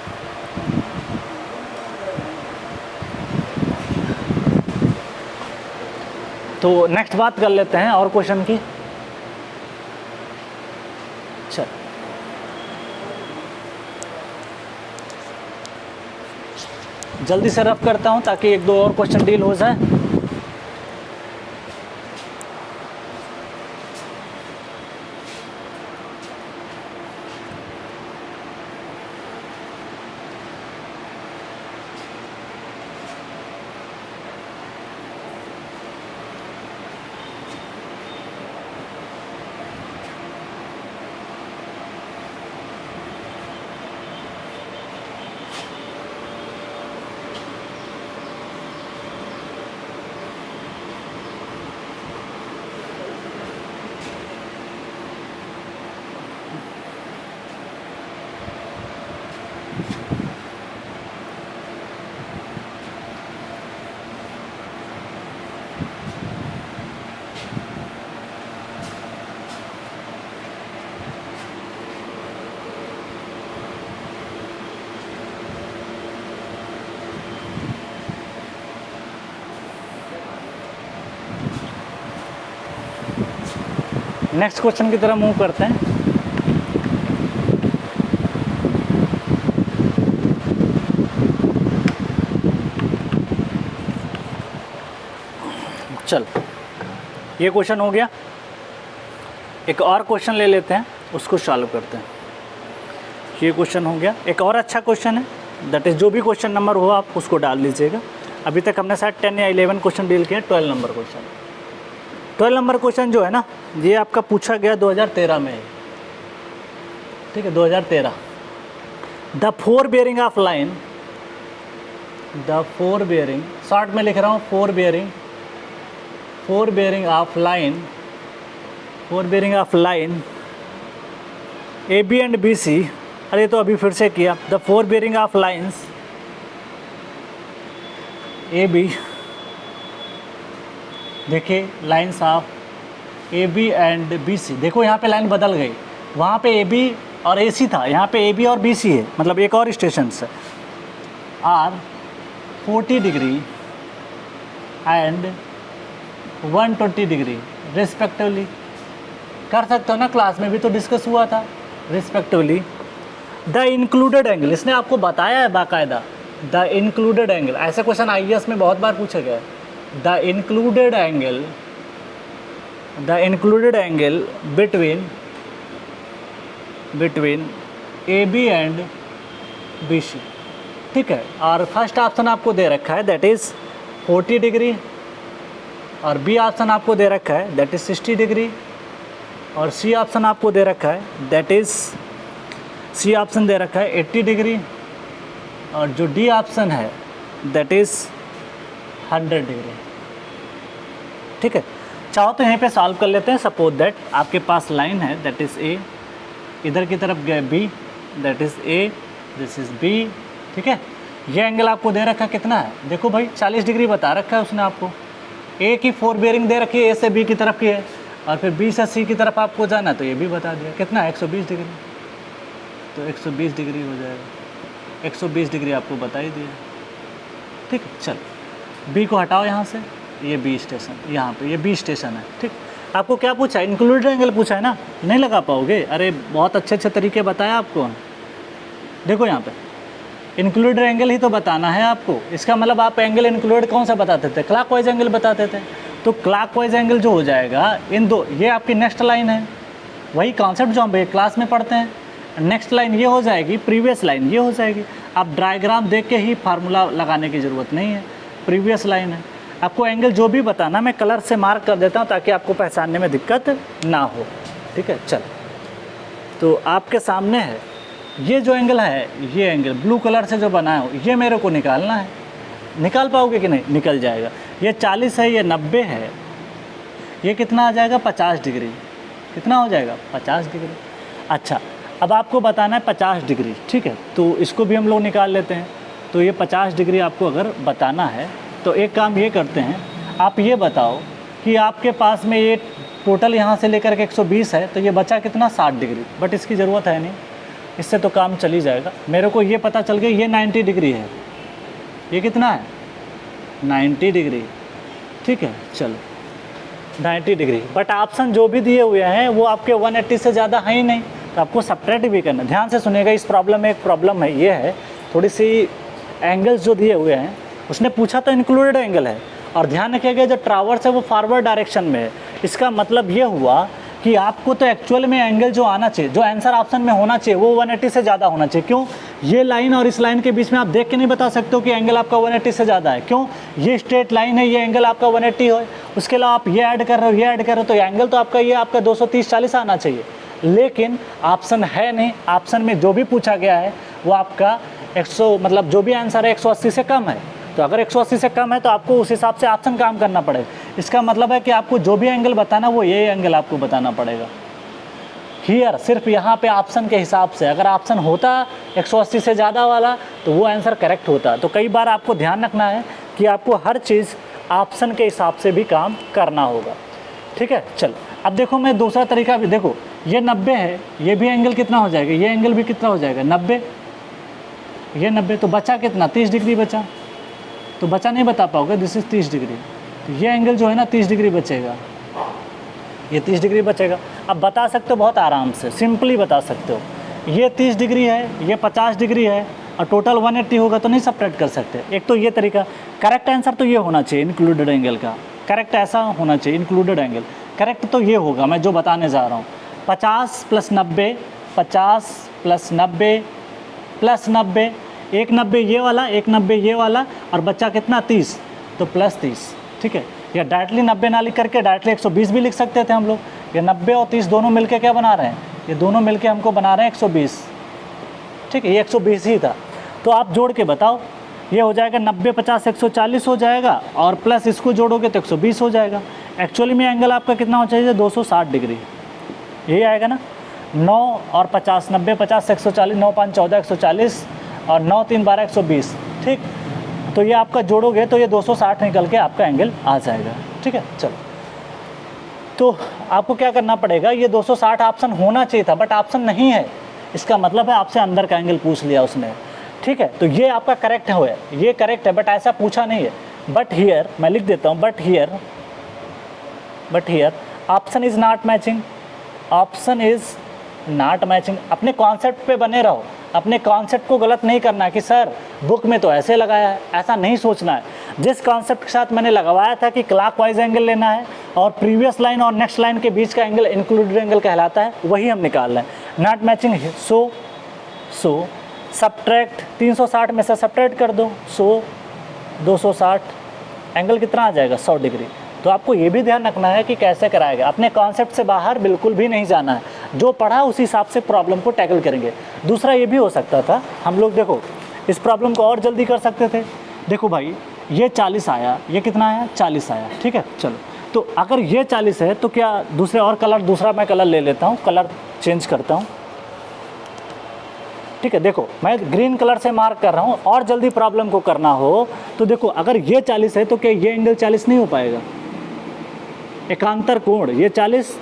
तो नेक्स्ट बात कर लेते हैं और क्वेश्चन की। चल जल्दी से रफ करता हूं ताकि एक दो और क्वेश्चन डील हो जाए। नेक्स्ट क्वेश्चन की तरफ मूव करते हैं। चल ये क्वेश्चन हो गया, एक और क्वेश्चन ले लेते हैं, उसको सॉल्व करते हैं। ये क्वेश्चन हो गया, एक और अच्छा क्वेश्चन है, दैट इज़ जो भी क्वेश्चन नंबर हो आप उसको डाल लीजिएगा। अभी तक हमने शायद 10 या 11 क्वेश्चन डील किए, 12 नंबर क्वेश्चन। 12 नंबर क्वेश्चन जो है ना, ये आपका पूछा गया 2013 में, ठीक है 2013। The fore bearing of line, the fore bearing, short में लिख रहा हूँ, fore bearing of line A B and B C. अरे तो अभी फिर से किया, the fore bearing of lines A B, देखिए lines of A B and B C. देखो यहाँ पे लाइन बदल गई, वहाँ पे ए बी और ए सी था, यहाँ पे ए बी और बी सी है, मतलब एक और स्टेशन से। Are 40 degree and 120 degree respectively. कर सकते हो ना, क्लास में भी तो डिस्कस हुआ था, रिस्पेक्टिवली। द इंक्लूडेड एंगल, इसने आपको बताया है बाकायदा, द इंक्लूडेड एंगल। ऐसे क्वेश्चन IAS में बहुत बार पूछा गया है। The included angle between A B and B C, ठीक है। और फर्स्ट ऑप्शन आपको दे रखा है दैट इज़ 40 डिग्री, और बी ऑप्शन आपको दे रखा है दैट इज़ 60 डिग्री, और सी ऑप्शन आपको दे रखा है दैट इज़, सी ऑप्शन दे रखा है 80 डिग्री, और जो डी ऑप्शन है दैट इज़ 100 डिग्री, ठीक है। चाहो तो यहीं पे सॉल्व कर लेते हैं। सपोज दैट आपके पास लाइन है दैट इज़ ए, इधर की तरफ गए B, that is A, this is B, ठीक है। ये एंगल आपको दे रखा कितना है, देखो भाई 40 डिग्री बता रखा है उसने आपको, ए की 4 बेयरिंग दे रखी है, ए से बी की तरफ की है, और फिर बी से सी की तरफ आपको जाना है, तो ये भी बता दिया कितना है 120 डिग्री, तो 120 डिग्री हो जाएगा, 120 डिग्री आपको बता ही दिया। ठीक है, चल बी को हटाओ यहाँ से, ये बी स्टेशन, यहाँ पे ये बी स्टेशन है। ठीक, आपको क्या पूछा है, इंक्लूडेड एंगल पूछा है ना, नहीं लगा पाओगे, अरे बहुत अच्छे अच्छे तरीके बताया आपको। देखो यहाँ पे इंक्लूडेड एंगल ही तो बताना है आपको, इसका मतलब आप एंगल इंक्लूडेड कौन सा बताते थे, क्लॉकवाइज एंगल बताते थे, तो क्लॉकवाइज एंगल जो हो जाएगा इन दो, ये आपकी नेक्स्ट लाइन है, वही कॉन्सेप्ट जो हम क्लास में पढ़ते हैं, नेक्स्ट लाइन ये हो जाएगी, प्रीवियस लाइन ये हो जाएगी। आप डायग्राम देख के ही फार्मूला लगाने की ज़रूरत नहीं है, प्रीवियस लाइन है। आपको एंगल जो भी बताना मैं कलर से मार्क कर देता हूँ ताकि आपको पहचानने में दिक्कत ना हो। ठीक है, चल तो आपके सामने है ये जो एंगल है, ये एंगल ब्लू कलर से जो बना है ये मेरे को निकालना है, निकाल पाओगे कि नहीं, निकल जाएगा। ये 40 है, ये 90 है, ये कितना आ जाएगा 50 डिग्री, कितना हो जाएगा 50 डिग्री। अच्छा, अब आपको बताना है 50 डिग्री, ठीक है, तो इसको भी हम लोग निकाल लेते हैं। तो ये 50 डिग्री आपको अगर बताना है तो एक काम ये करते हैं, आप ये बताओ कि आपके पास में ये टोटल यहाँ से लेकर के 120 है, तो ये बचा कितना 60 डिग्री, बट इसकी ज़रूरत है नहीं, इससे तो काम चल ही जाएगा। मेरे को ये पता चल गया ये 90 डिग्री है, ये कितना है 90 डिग्री। ठीक है, चलो 90 डिग्री, बट ऑप्शन जो भी दिए हुए हैं वो आपके 180 से ज़्यादा है ही नहीं, तो आपको सब्ट्रैक्ट भी करना। ध्यान से सुनिएगा, इस प्रॉब्लम में एक प्रॉब्लम है, ये है थोड़ी सी एंगल्स जो दिए हुए हैं उसने पूछा तो इंक्लूडेड एंगल है, और ध्यान रखिएगा जो ट्रावर्स है वो फॉरवर्ड डायरेक्शन में है। इसका मतलब ये हुआ कि आपको तो एक्चुअल में एंगल जो आना चाहिए, जो आंसर ऑप्शन में होना चाहिए वो 180 से ज़्यादा होना चाहिए। क्यों, ये लाइन और इस लाइन के बीच में आप देख के नहीं बता सकते हो कि एंगल आपका 180 से ज़्यादा है। क्यों, ये स्ट्रेट लाइन है, ये एंगल आपका 180 हो, उसके अलावा आप ये ऐड कर रहे हो, ये ऐड कर रहे हो, तो एंगल तो आपका ये आपका 230-40 आना चाहिए, लेकिन ऑप्शन है नहीं। ऑप्शन में जो भी पूछा गया है वो आपका 100 मतलब जो भी आंसर है 180 से कम है, तो अगर 180 से कम है तो आपको उस हिसाब से ऑप्शन काम करना पड़ेगा। इसका मतलब है कि आपको जो भी एंगल बताना वो ये एंगल आपको बताना पड़ेगा। हियर सिर्फ यहाँ पे ऑप्शन के हिसाब से, अगर ऑप्शन होता 180 से ज़्यादा वाला तो वो आंसर करेक्ट होता। तो कई बार आपको ध्यान रखना है कि आपको हर चीज़ ऑप्शन के हिसाब से भी काम करना होगा। ठीक है, चलो अब देखो मैं दूसरा तरीका भी, देखो ये 90 है, ये भी एंगल कितना हो जाएगा, ये एंगल भी कितना हो जाएगा 90, ये 90, तो बचा कितना 30 डिग्री बचा, तो बचा नहीं बता पाओगे, दिस इज़ 30 डिग्री, तो ये एंगल जो है ना 30 डिग्री बचेगा, ये 30 डिग्री बचेगा। अब बता सकते हो बहुत आराम से, सिंपली बता सकते हो, ये 30 डिग्री है, ये 50 डिग्री है, और टोटल 180 होगा तो नहीं सब्ट्रैक्ट कर सकते। एक तो ये तरीका, करेक्ट आंसर तो ये होना चाहिए इंक्लूडेड एंगल का, करेक्ट ऐसा होना चाहिए इंक्लूडेड एंगल, करेक्ट तो ये होगा मैं जो बताने जा रहा हूँ। 50 + 90, 50 + 90 + 90, एक 90 ये वाला, एक 90 ये वाला, और बच्चा कितना 30, तो +30। ठीक है, या डायरेक्टली 90 ना लिख करके डायरेक्टली 120 भी लिख सकते थे हम लोग। ये 90 और 30 दोनों मिलके क्या बना रहे हैं, ये दोनों मिलके हमको बना रहे हैं 120। ठीक है, ये 120 ही था, तो आप जोड़ के बताओ, ये हो जाएगा 90 50 140 हो जाएगा, और प्लस इसको जोड़ोगे तो 120 हो जाएगा। एक्चुअली में एंगल आपका कितना हो चाहिए 260 डिग्री, यही आएगा ना। 9 और 50, 90 50 140, 9 5 14 140, और 9 3 12 120। ठीक, तो ये आपका जोड़ोगे तो ये 260 निकल के आपका एंगल आ जाएगा। ठीक है, चलो तो आपको क्या करना पड़ेगा, ये 260 ऑप्शन होना चाहिए था बट ऑप्शन नहीं है, इसका मतलब है आपसे अंदर का एंगल पूछ लिया उसने। ठीक है, तो ये आपका करेक्ट है, ये करेक्ट है, बट ऐसा पूछा नहीं है। बट हियर मैं लिख देता हूँ, but here option is not matching, option is not matching. अपने कॉन्सेप्ट पे बने रहो, अपने कॉन्सेप्ट को गलत नहीं करना कि सर बुक में तो ऐसे लगाया है, ऐसा नहीं सोचना है। जिस कॉन्सेप्ट के साथ मैंने लगवाया था कि क्लॉकवाइज एंगल लेना है और प्रीवियस लाइन और नेक्स्ट लाइन के बीच का एंगल इंक्लूडेड एंगल कहलाता है, वही हम निकाल रहे हैं। नॉट मैचिंग, सो सब्ट्रैक्ट 360 में से सब्ट्रैक्ट कर दो, 100 260, एंगल कितना आ जाएगा 100 डिग्री। तो आपको ये भी ध्यान रखना है कि कैसे कराएगा, अपने कॉन्सेप्ट से बाहर बिल्कुल भी नहीं जाना है, जो पढ़ा उसी हिसाब से प्रॉब्लम को टैकल करेंगे। दूसरा ये भी हो सकता था, हम लोग देखो इस प्रॉब्लम को और जल्दी कर सकते थे। देखो भाई ये 40 आया, ये कितना आया 40 आया। ठीक है, चलो तो अगर ये 40 है तो क्या दूसरे और कलर, दूसरा मैं कलर ले लेता हूँ, कलर चेंज करता हूँ। ठीक है, देखो मैं ग्रीन कलर से मार्क कर रहा हूँ, और जल्दी प्रॉब्लम को करना हो तो देखो अगर ये 40 है तो क्या ये एंगल 40 नहीं हो पाएगा, एकांतर कोण, ये 40,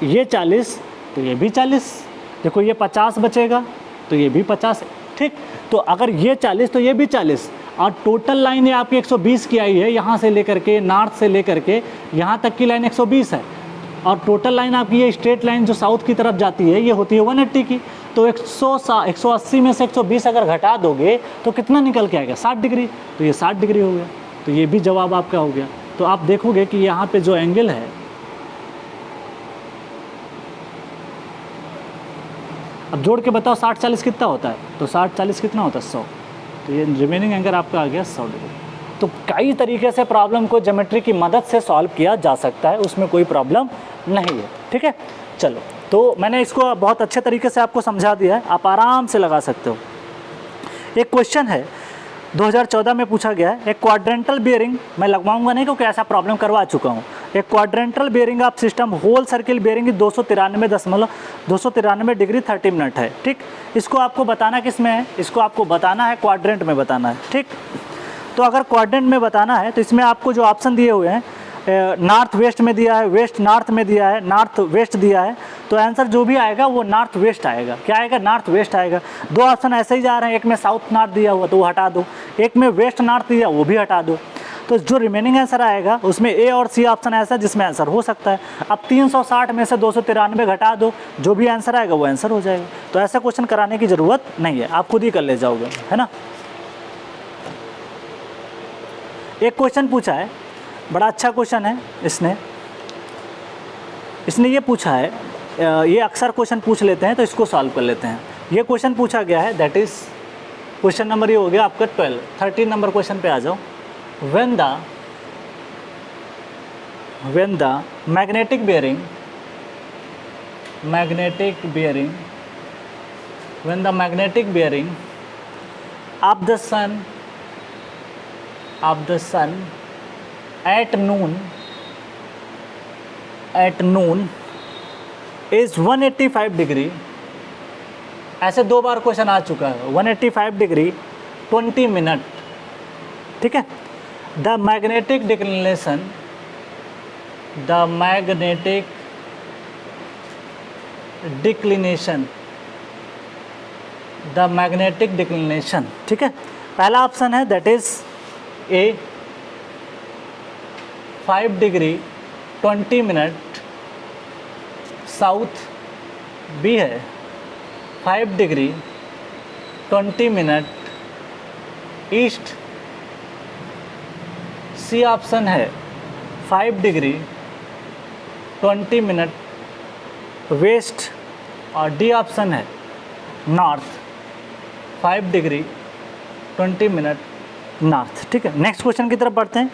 ये 40, तो ये भी 40, देखो ये 50 बचेगा तो ये भी 50 है, ठीक। तो अगर ये 40 तो ये भी 40, और टोटल लाइन ये आपकी 120 की आई है, यहाँ से लेकर के नॉर्थ से लेकर के यहाँ तक की लाइन 120 है, और टोटल लाइन आपकी ये स्ट्रेट लाइन जो साउथ की तरफ जाती है ये होती है 180 की। तो 180 में से 120 अगर घटा दोगे तो कितना निकल के आएगा, 60 डिग्री, तो ये 60 डिग्री हो गया, तो ये भी जवाब आपका हो गया। तो आप देखोगे कि यहाँ पे जो एंगल है, अब जोड़ के बताओ 60 40 कितना होता है, तो 60 40 कितना होता है 100, तो ये रिमेनिंग एंगल आपका आ गया 100 डिग्री। तो कई तरीके से प्रॉब्लम को ज्योमेट्री की मदद से सॉल्व किया जा सकता है, उसमें कोई प्रॉब्लम नहीं है, ठीक है। चलो, तो मैंने इसको बहुत अच्छे तरीके से आपको समझा दिया है, आप आराम से लगा सकते हो। एक क्वेश्चन है 2014 में पूछा गया है, एक क्वाड्रेंटल बेयरिंग, मैं लगवाऊंगा नहीं क्योंकि ऐसा प्रॉब्लम करवा चुका हूँ। एक quadrantal bearing of system whole circle bearing 293 degree 30 minute है, ठीक। इसको आपको बताना किस में है, इसको आपको बताना है क्वाड्रेंट में बताना है, ठीक। तो अगर क्वाड्रेंट में बताना है तो इसमें आपको जो ऑप्शन दिए हुए हैं, नॉर्थ वेस्ट में दिया है, वेस्ट नॉर्थ में दिया है, नॉर्थ वेस्ट दिया है, तो आंसर जो भी आएगा वो नॉर्थ वेस्ट आएगा। क्या आएगा, नॉर्थ वेस्ट आएगा। दो ऑप्शन ऐसे ही जा रहे हैं, एक में साउथ नॉर्थ दिया हुआ तो वो हटा दो, एक में वेस्ट नॉर्थ दिया वो भी हटा दो। तो जो रिमेनिंग आंसर आएगा उसमें ए और सी ऑप्शन ऐसा है जिसमें आंसर हो सकता है। अब 360 में से 293 घटा दो, जो भी आंसर आएगा वो आंसर हो जाएगा। तो ऐसा क्वेश्चन कराने की ज़रूरत नहीं है, आप खुद ही कर ले जाओगे, है ना। एक क्वेश्चन पूछा है, बड़ा अच्छा क्वेश्चन है, इसने ये पूछा है, ये अक्सर क्वेश्चन पूछ लेते हैं तो इसको सॉल्व कर लेते हैं। ये क्वेश्चन पूछा गया है, दैट इज़ क्वेश्चन नंबर ये हो गया आपका 12। 13 नंबर क्वेश्चन पे आ जाओ। when the magnetic bearing of the sun at noon is 185 degree, ऐसे दो बार क्वेश्चन आ चुका है, 185 डिग्री 20 मिनट, ठीक है। द मैग्नेटिक डिक्लिनेशन, ठीक है। पहला ऑप्शन है that is A 5 degree 20 minute south, B है 5 degree 20 minute east, C option है 5 डिग्री 20 मिनट वेस्ट, और डी ऑप्शन है नॉर्थ 5 डिग्री 20 मिनट नॉर्थ, ठीक है। नेक्स्ट क्वेश्चन की तरफ बढ़ते हैं।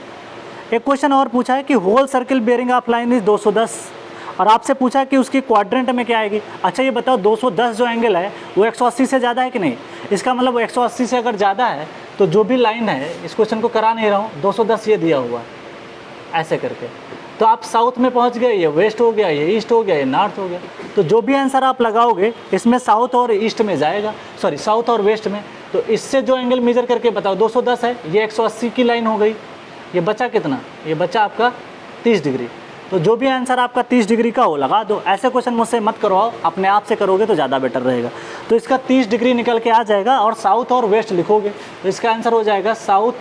एक क्वेश्चन और पूछा है कि whole circle bearing of line is 210, और आपसे पूछा है कि उसकी क्वाड्रेंट में क्या आएगी। अच्छा ये बताओ 210 जो एंगल है वो 180 से ज़्यादा है कि नहीं, इसका मतलब 180 से अगर ज़्यादा है तो जो भी लाइन है, इस क्वेश्चन को करा नहीं रहा हूँ, 210 ये दिया हुआ है ऐसे करके, तो आप साउथ में पहुँच गए, ये वेस्ट हो गया, ये ईस्ट हो गया, ये नॉर्थ हो गया। तो जो भी आंसर आप लगाओगे इसमें साउथ और ईस्ट में जाएगा, सॉरी साउथ और वेस्ट में। तो इससे जो एंगल मेजर करके बताओ, 210 है, ये 180 की लाइन हो गई, ये बचा कितना, ये बचा आपका 30 डिग्री। तो जो भी आंसर आपका 30 डिग्री का हो लगा दो। ऐसे क्वेश्चन मुझसे मत करवाओ, अपने आप से करोगे तो ज़्यादा बेटर रहेगा। तो इसका 30 डिग्री निकल के आ जाएगा, और साउथ और वेस्ट लिखोगे तो इसका आंसर हो जाएगा साउथ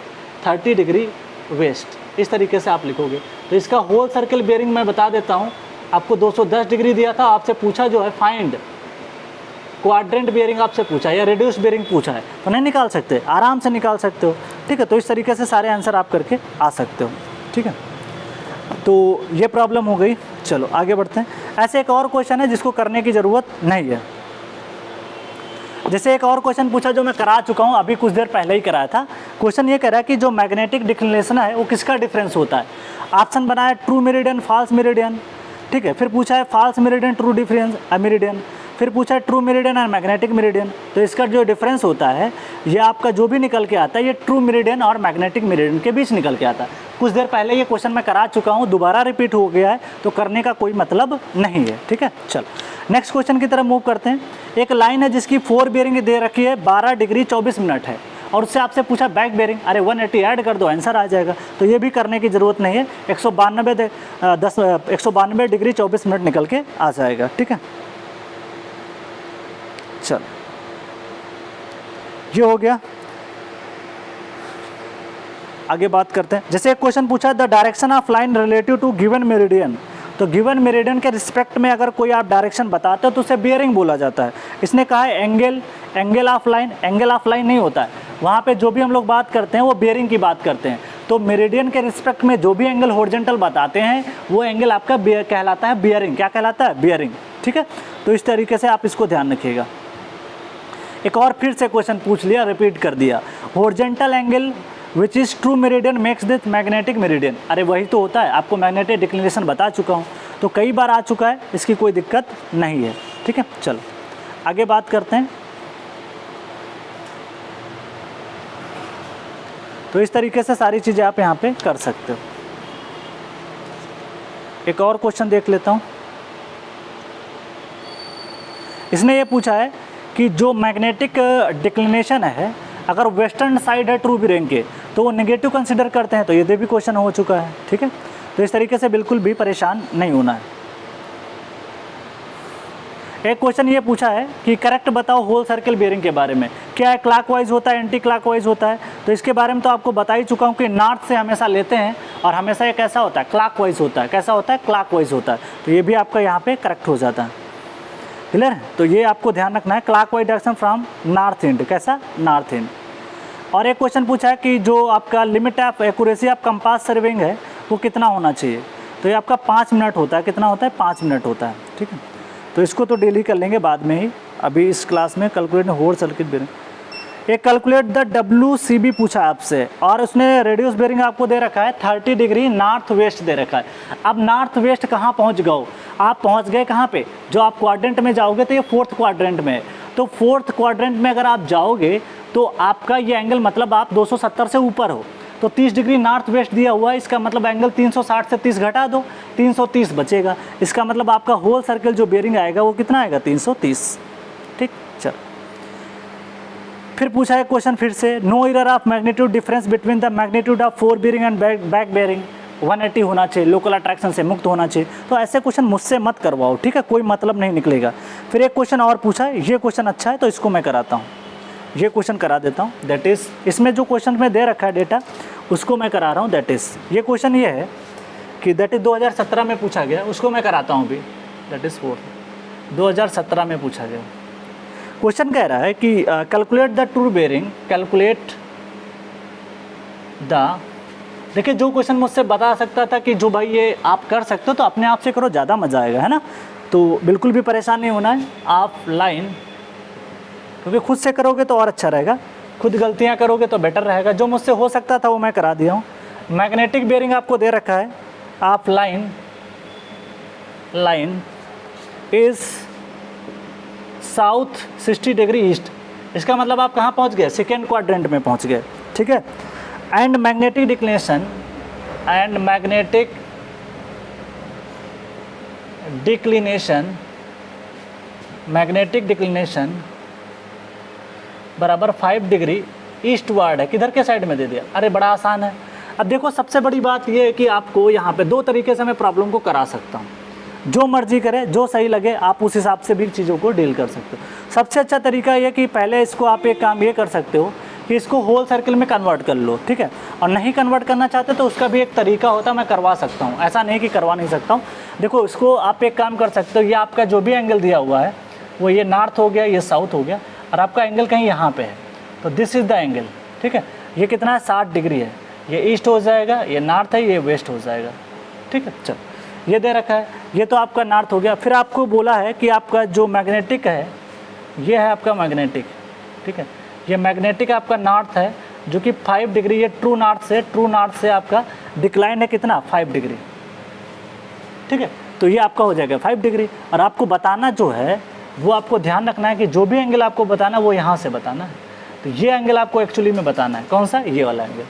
30 डिग्री वेस्ट, इस तरीके से आप लिखोगे। तो इसका होल सर्किल बेयरिंग मैं बता देता हूँ, आपको 210 डिग्री दिया था, आपसे पूछा जो है फाइंड क्वाड्रेंट बेयरिंग आपसे पूछा है या रेड्यूस बेयरिंग पूछा है, तो नहीं निकाल सकते, आराम से निकाल सकते हो, ठीक है। तो इस तरीके से सारे आंसर आप करके आ सकते हो, ठीक है। तो ये प्रॉब्लम हो गई। चलो आगे बढ़ते हैं। ऐसे एक और क्वेश्चन है जिसको करने की ज़रूरत नहीं है। जैसे एक और क्वेश्चन पूछा जो मैं करा चुका हूँ, अभी कुछ देर पहले ही कराया था। क्वेश्चन ये कह रहा है कि जो मैग्नेटिक डिक्लिनेशन है वो किसका डिफरेंस होता है। ऑप्शन बनाया ट्रू मेरिडियन, फॉल्स मेरिडियन, ठीक है। फिर पूछा है false meridian, true difference meridian, फिर पूछा है ट्रू मेरिडियन और मैग्नेटिक मेरिडियन। तो इसका जो डिफरेंस होता है ये आपका जो भी निकल के आता है ये ट्रू मेरिडियन और मैग्नेटिक मेरिडियन के बीच निकल के आता है। कुछ देर पहले ये क्वेश्चन मैं करा चुका हूँ, दोबारा रिपीट हो गया है तो करने का कोई मतलब नहीं है, ठीक है। चलो नेक्स्ट क्वेश्चन की तरफ मूव करते हैं। एक लाइन है जिसकी 4 बेयरिंग दे रखी है, 12 डिग्री 24 मिनट है, और उससे आपसे पूछा बैक बेरिंग, अरे 180 ऐड कर दो, आंसर आ जाएगा। तो ये भी करने की ज़रूरत नहीं है, 192 डिग्री 24 मिनट निकल के आ जाएगा। ठीक है, चल ये हो गया। आगे बात करते हैं। जैसे एक क्वेश्चन पूछा, the direction of line relative to given meridian, तो गिवन मेरिडियन के रिस्पेक्ट में अगर कोई आप डायरेक्शन बताते हो तो उसे बियरिंग बोला जाता है। इसने कहा है angle of line, angle of line नहीं होता है, वहाँ पे जो भी हम लोग बात करते हैं वो बियरिंग की बात करते हैं। तो मेरिडियन के रिस्पेक्ट में जो भी एंगल हॉरिजॉन्टल बताते हैं वो एंगल आपका कहलाता है बियरिंग। क्या कहलाता है? बियरिंग। ठीक है, तो इस तरीके से आप इसको ध्यान रखिएगा। एक और फिर से क्वेश्चन पूछ लिया, रिपीट कर दिया, horizontal angle which is true meridian makes this magnetic meridian. अरे वही तो होता है, आपको मैग्नेटिक डिक्लिनेशन बता चुका हूँ, तो कई बार आ चुका है, इसकी कोई दिक्कत नहीं है। ठीक है, चलो आगे बात करते हैं। तो इस तरीके से सारी चीज़ें आप यहाँ पे कर सकते हो। एक और क्वेश्चन देख लेता हूँ। इसने ये पूछा है कि जो मैग्नेटिक डिक्लिनेशन है, अगर वेस्टर्न साइड है ट्रू बेरिंग के तो वो नेगेटिव कंसिडर करते हैं। तो ये भी क्वेश्चन हो चुका है। ठीक है, तो इस तरीके से बिल्कुल भी परेशान नहीं होना है। एक क्वेश्चन ये पूछा है कि करेक्ट बताओ होल सर्कल बेरिंग के बारे में, क्या है क्लॉकवाइज होता है, एंटी क्लॉकवाइज होता है। तो इसके बारे में तो आपको बता ही चुका हूँ कि नॉर्थ से हमेशा लेते हैं और हमेशा ये कैसा होता है, क्लॉकवाइज होता है। कैसा होता है? क्लॉकवाइज होता है। तो ये भी आपका यहाँ पे करेक्ट हो जाता है। क्लियर? तो ये आपको ध्यान रखना है, clockwise direction from north end. कैसा? North end. और एक क्वेश्चन पूछा है कि जो आपका limit of accuracy of compass surveying है वो कितना होना चाहिए। तो ये आपका 5 मिनट होता है। कितना होता है? 5 मिनट होता है। ठीक है, तो इसको तो डेली कर लेंगे बाद में ही, अभी इस क्लास में कैलकुलेट होल सर्किट बेरिंग। एक कैलकुलेट द WCB पूछा आपसे, और उसने रेडियस बेरिंग आपको दे रखा है 30 डिग्री नॉर्थ वेस्ट दे रखा है। अब नॉर्थ वेस्ट कहाँ पहुँच गए आप? पहुँच गए कहाँ पे? जो आप क्वाड्रेंट में जाओगे तो ये 4th क्वाड्रेंट में है। तो 4th क्वाड्रेंट में अगर आप जाओगे तो आपका ये एंगल, मतलब आप 270 से ऊपर हो, तो 30 डिग्री नॉर्थ वेस्ट दिया हुआ है, इसका मतलब एंगल 360 से 30 घटा दो, 330 बचेगा। इसका मतलब आपका होल सर्कल जो बेरिंग आएगा वो कितना आएगा? 330। ठीक, चल फिर पूछा है क्वेश्चन फिर से, no error of magnitude difference between the magnitude of fore bearing and back bearing, 180 होना चाहिए, लोकल अट्रैक्शन से मुक्त होना चाहिए। तो ऐसे क्वेश्चन मुझसे मत करवाओ, ठीक है, कोई मतलब नहीं निकलेगा। फिर एक क्वेश्चन और पूछा है, ये क्वेश्चन अच्छा है तो इसको मैं कराता हूँ, ये क्वेश्चन करा देता हूँ। दैट इज़, इसमें जो क्वेश्चन में दे रखा है डेटा उसको मैं करा रहा हूँ। दैट इज़, ये क्वेश्चन ये है कि दैट इज़ 2017 में पूछा गया, उसको मैं कराता हूँ अभी। दैट इज़ 2017 में पूछा गया क्वेश्चन। कह रहा है कि calculate the true bearing, calculate the, देखिए जो क्वेश्चन मुझसे बता सकता था कि जो भाई ये आप कर सकते हो तो अपने आप से करो, ज़्यादा मज़ा आएगा, है ना। तो बिल्कुल भी परेशान नहीं होना है आप लाइन, क्योंकि खुद से करोगे तो और अच्छा रहेगा, खुद गलतियां करोगे तो बेटर रहेगा। जो मुझसे हो सकता था वो मैं करा दिया हूँ। मैग्नेटिक बेरिंग आपको दे रखा है, आप line is south 60 degree east, इसका मतलब आप कहाँ पहुँच गए? सेकेंड क्वाड्रेंट में पहुँच गए, ठीक है। And magnetic declination, and magnetic declination बराबर 5 डिग्री ईस्टवर्ड है। किधर के साइड में दे दिया? अरे बड़ा आसान है। अब देखो सबसे बड़ी बात ये है कि आपको यहाँ पे दो तरीके से मैं प्रॉब्लम को करा सकता हूँ, जो मर्जी करे, जो सही लगे आप उस हिसाब से भी चीज़ों को डील कर सकते हो। सबसे अच्छा तरीका ये कि पहले इसको आप एक काम ये कर सकते हो कि इसको होल सर्कल में कन्वर्ट कर लो, ठीक है। और नहीं कन्वर्ट करना चाहते तो उसका भी एक तरीका होता है, मैं करवा सकता हूँ, ऐसा नहीं कि करवा नहीं सकता हूँ। देखो इसको आप एक काम कर सकते हो, ये आपका जो भी एंगल दिया हुआ है वो ये नॉर्थ हो गया, ये साउथ हो गया, और आपका एंगल कहीं यहाँ पे है, तो दिस इज़ द एंगल, ठीक है। ये कितना है? 60 डिग्री है। ये ईस्ट हो जाएगा, ये नॉर्थ है, ये वेस्ट हो जाएगा, ठीक है। चलो ये दे रखा है, ये तो आपका नॉर्थ हो गया। फिर आपको बोला है कि आपका जो मैग्नेटिक है, ये है आपका मैग्नेटिक, ठीक है। ये मैग्नेटिक आपका नॉर्थ है जो कि 5 डिग्री, ये ट्रू नॉर्थ से आपका डिक्लाइन है कितना? 5 डिग्री, ठीक है। तो ये आपका हो जाएगा 5 डिग्री। और आपको बताना जो है वो आपको ध्यान रखना है कि जो भी एंगल आपको बताना वो यहाँ से बताना है। तो ये एंगल आपको एक्चुअली में बताना है, कौन सा? ये वाला एंगल।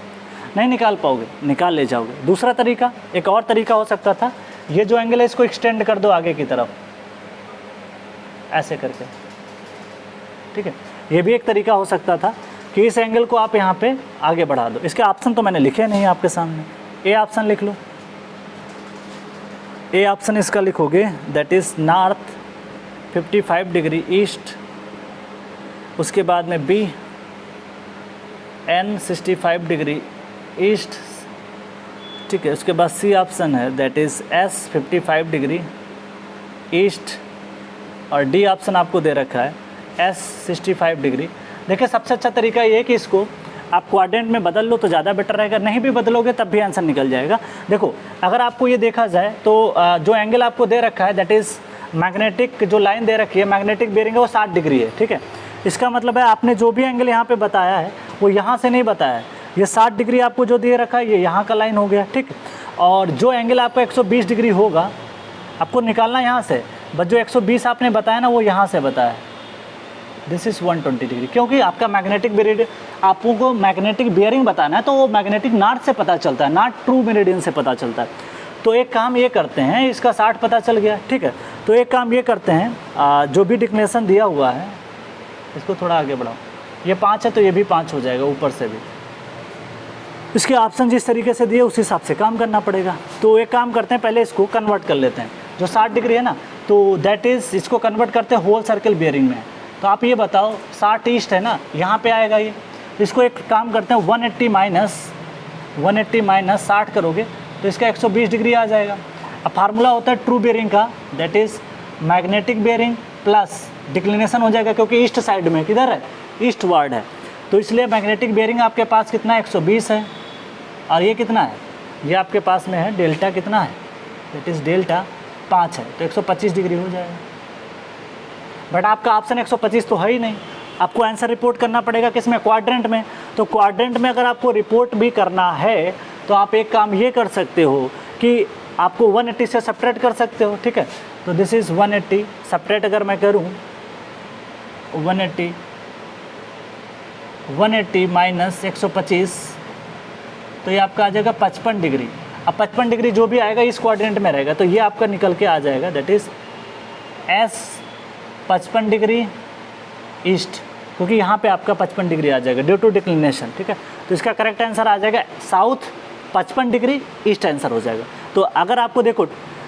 नहीं निकाल पाओगे, निकाल ले जाओगे। दूसरा तरीका, एक और तरीका हो सकता था, ये जो एंगल है इसको एक्सटेंड कर दो आगे की तरफ, ऐसे करके, ठीक है। ये भी एक तरीका हो सकता था। कि इस एंगल को आप यहाँ पे आगे बढ़ा दो। इसके ऑप्शन तो मैंने लिखे नहीं आपके सामने। ए ऑप्शन लिख लो, ए ऑप्शन इसका लिखोगे that is north 55 degree east, उसके बाद में बी एन 65 डिग्री ईस्ट, ठीक है। उसके बाद सी ऑप्शन है that is S 55 degree east, और डी ऑप्शन आपको दे रखा है एस 65 डिग्री। देखिए सबसे अच्छा तरीका ये है कि इसको आप क्वाड्रेंट में बदल लो तो ज़्यादा बेटर रहेगा, नहीं भी बदलोगे तब भी आंसर निकल जाएगा। देखो अगर आपको ये देखा जाए तो जो एंगल आपको दे रखा है दैट इज़ मैग्नेटिक, जो लाइन दे रखी है मैग्नेटिक बेरिंग है वो 60 डिग्री है, ठीक है। इसका मतलब है आपने जो भी एंगल यहाँ पे बताया है वो यहाँ से नहीं बताया है, ये 60 डिग्री आपको जो दे रखा है ये यहाँ का लाइन हो गया, ठीक। और जो एंगल आपका 120 डिग्री होगा आपको निकालना यहाँ से, बस जो 120 आपने बताया ना वो यहाँ से बताया, दिस इज़ 120 डिग्री, क्योंकि आपका मैग्नेटिक बेरिंग, आपको को मैग्नेटिक बेरिंग बताना है तो वो मैग्नेटिक नॉर्थ से पता चलता है, नॉट ट्रू मेरिडियन से पता चलता है। तो एक काम ये करते हैं, इसका 60 पता चल गया, ठीक है। तो एक काम ये करते हैं, जो भी डिक्लेरेशन दिया हुआ है इसको थोड़ा आगे बढ़ाओ, ये 5 है तो ये भी 5 हो जाएगा ऊपर से भी। इसके ऑप्शन जिस तरीके से दिए उस हिसाब से काम करना पड़ेगा। तो एक काम करते हैं, पहले इसको कन्वर्ट कर लेते हैं, जो 60 डिग्री है ना तो दैट इज़ इसको कन्वर्ट करते हैं होल सर्कल बेरिंग में। तो आप ये बताओ 60 ईस्ट है ना, यहाँ पे आएगा ये, इसको एक काम करते हैं 180 माइनस 60 करोगे तो इसका 120 डिग्री आ जाएगा। अब फार्मूला होता है ट्रू बेरिंग का that is magnetic bearing plus declination हो जाएगा, क्योंकि ईस्ट साइड में किधर है, ईस्ट वार्ड है, तो इसलिए मैग्नेटिक बेरिंग आपके पास कितना है 120 है, और ये कितना है, ये आपके पास में है डेल्टा कितना है, दैट इज़ डेल्टा 5 है, तो 125 डिग्री हो जाएगा। बट आपका ऑप्शन 125 तो है ही नहीं, आपको आंसर रिपोर्ट करना पड़ेगा किसमें, क्वाड्रेंट में। तो क्वाड्रेंट में अगर आपको रिपोर्ट भी करना है तो आप एक काम ये कर सकते हो कि आपको 180 से सब्ट्रैक्ट कर सकते हो, ठीक है। तो दिस इज़ 180, सब्ट्रैक्ट अगर मैं करूँ 180 माइनस 125 तो ये आपका आ जाएगा 55 डिग्री। अब 55 डिग्री जो भी आएगा इस क्वाड्रेंट में रहेगा, तो ये आपका निकल के आ जाएगा that is S 55 degree east, क्योंकि यहाँ पे आपका 55 डिग्री आ जाएगा ड्यू टू डिक्लिनेशन, ठीक है। तो इसका करेक्ट आंसर आ जाएगा साउथ 55 डिग्री ईस्ट आंसर हो जाएगा। तो अगर आपको देखो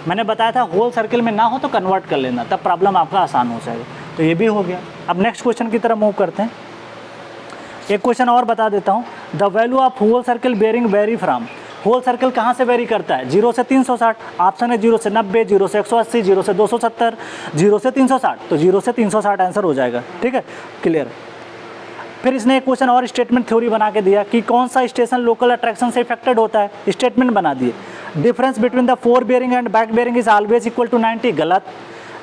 मैंने बताया था होल सर्किल में ना हो तो कन्वर्ट कर लेना, तब प्रॉब्लम आपका आसान हो जाएगा। तो ये भी हो गया। अब नेक्स्ट क्वेश्चन की तरफ मूव करते हैं। एक क्वेश्चन और बता देता हूँ, the value of whole circle bearing vary from, whole circle कहाँ से वेरी करता है, 0 से 360, ऑप्शन है 0 से 90, 0 से 180, 0 से 270, 0 से 360, तो 0 से 360 आंसर हो जाएगा, ठीक है, क्लियर। फिर इसने एक क्वेश्चन और स्टेटमेंट थ्योरी बना के दिया कि कौन सा स्टेशन लोकल अट्रैक्शन से इफेक्टेड होता है, स्टेटमेंट बना दिए। Difference between the fore bearing and back bearing is always equal to 90, गलत।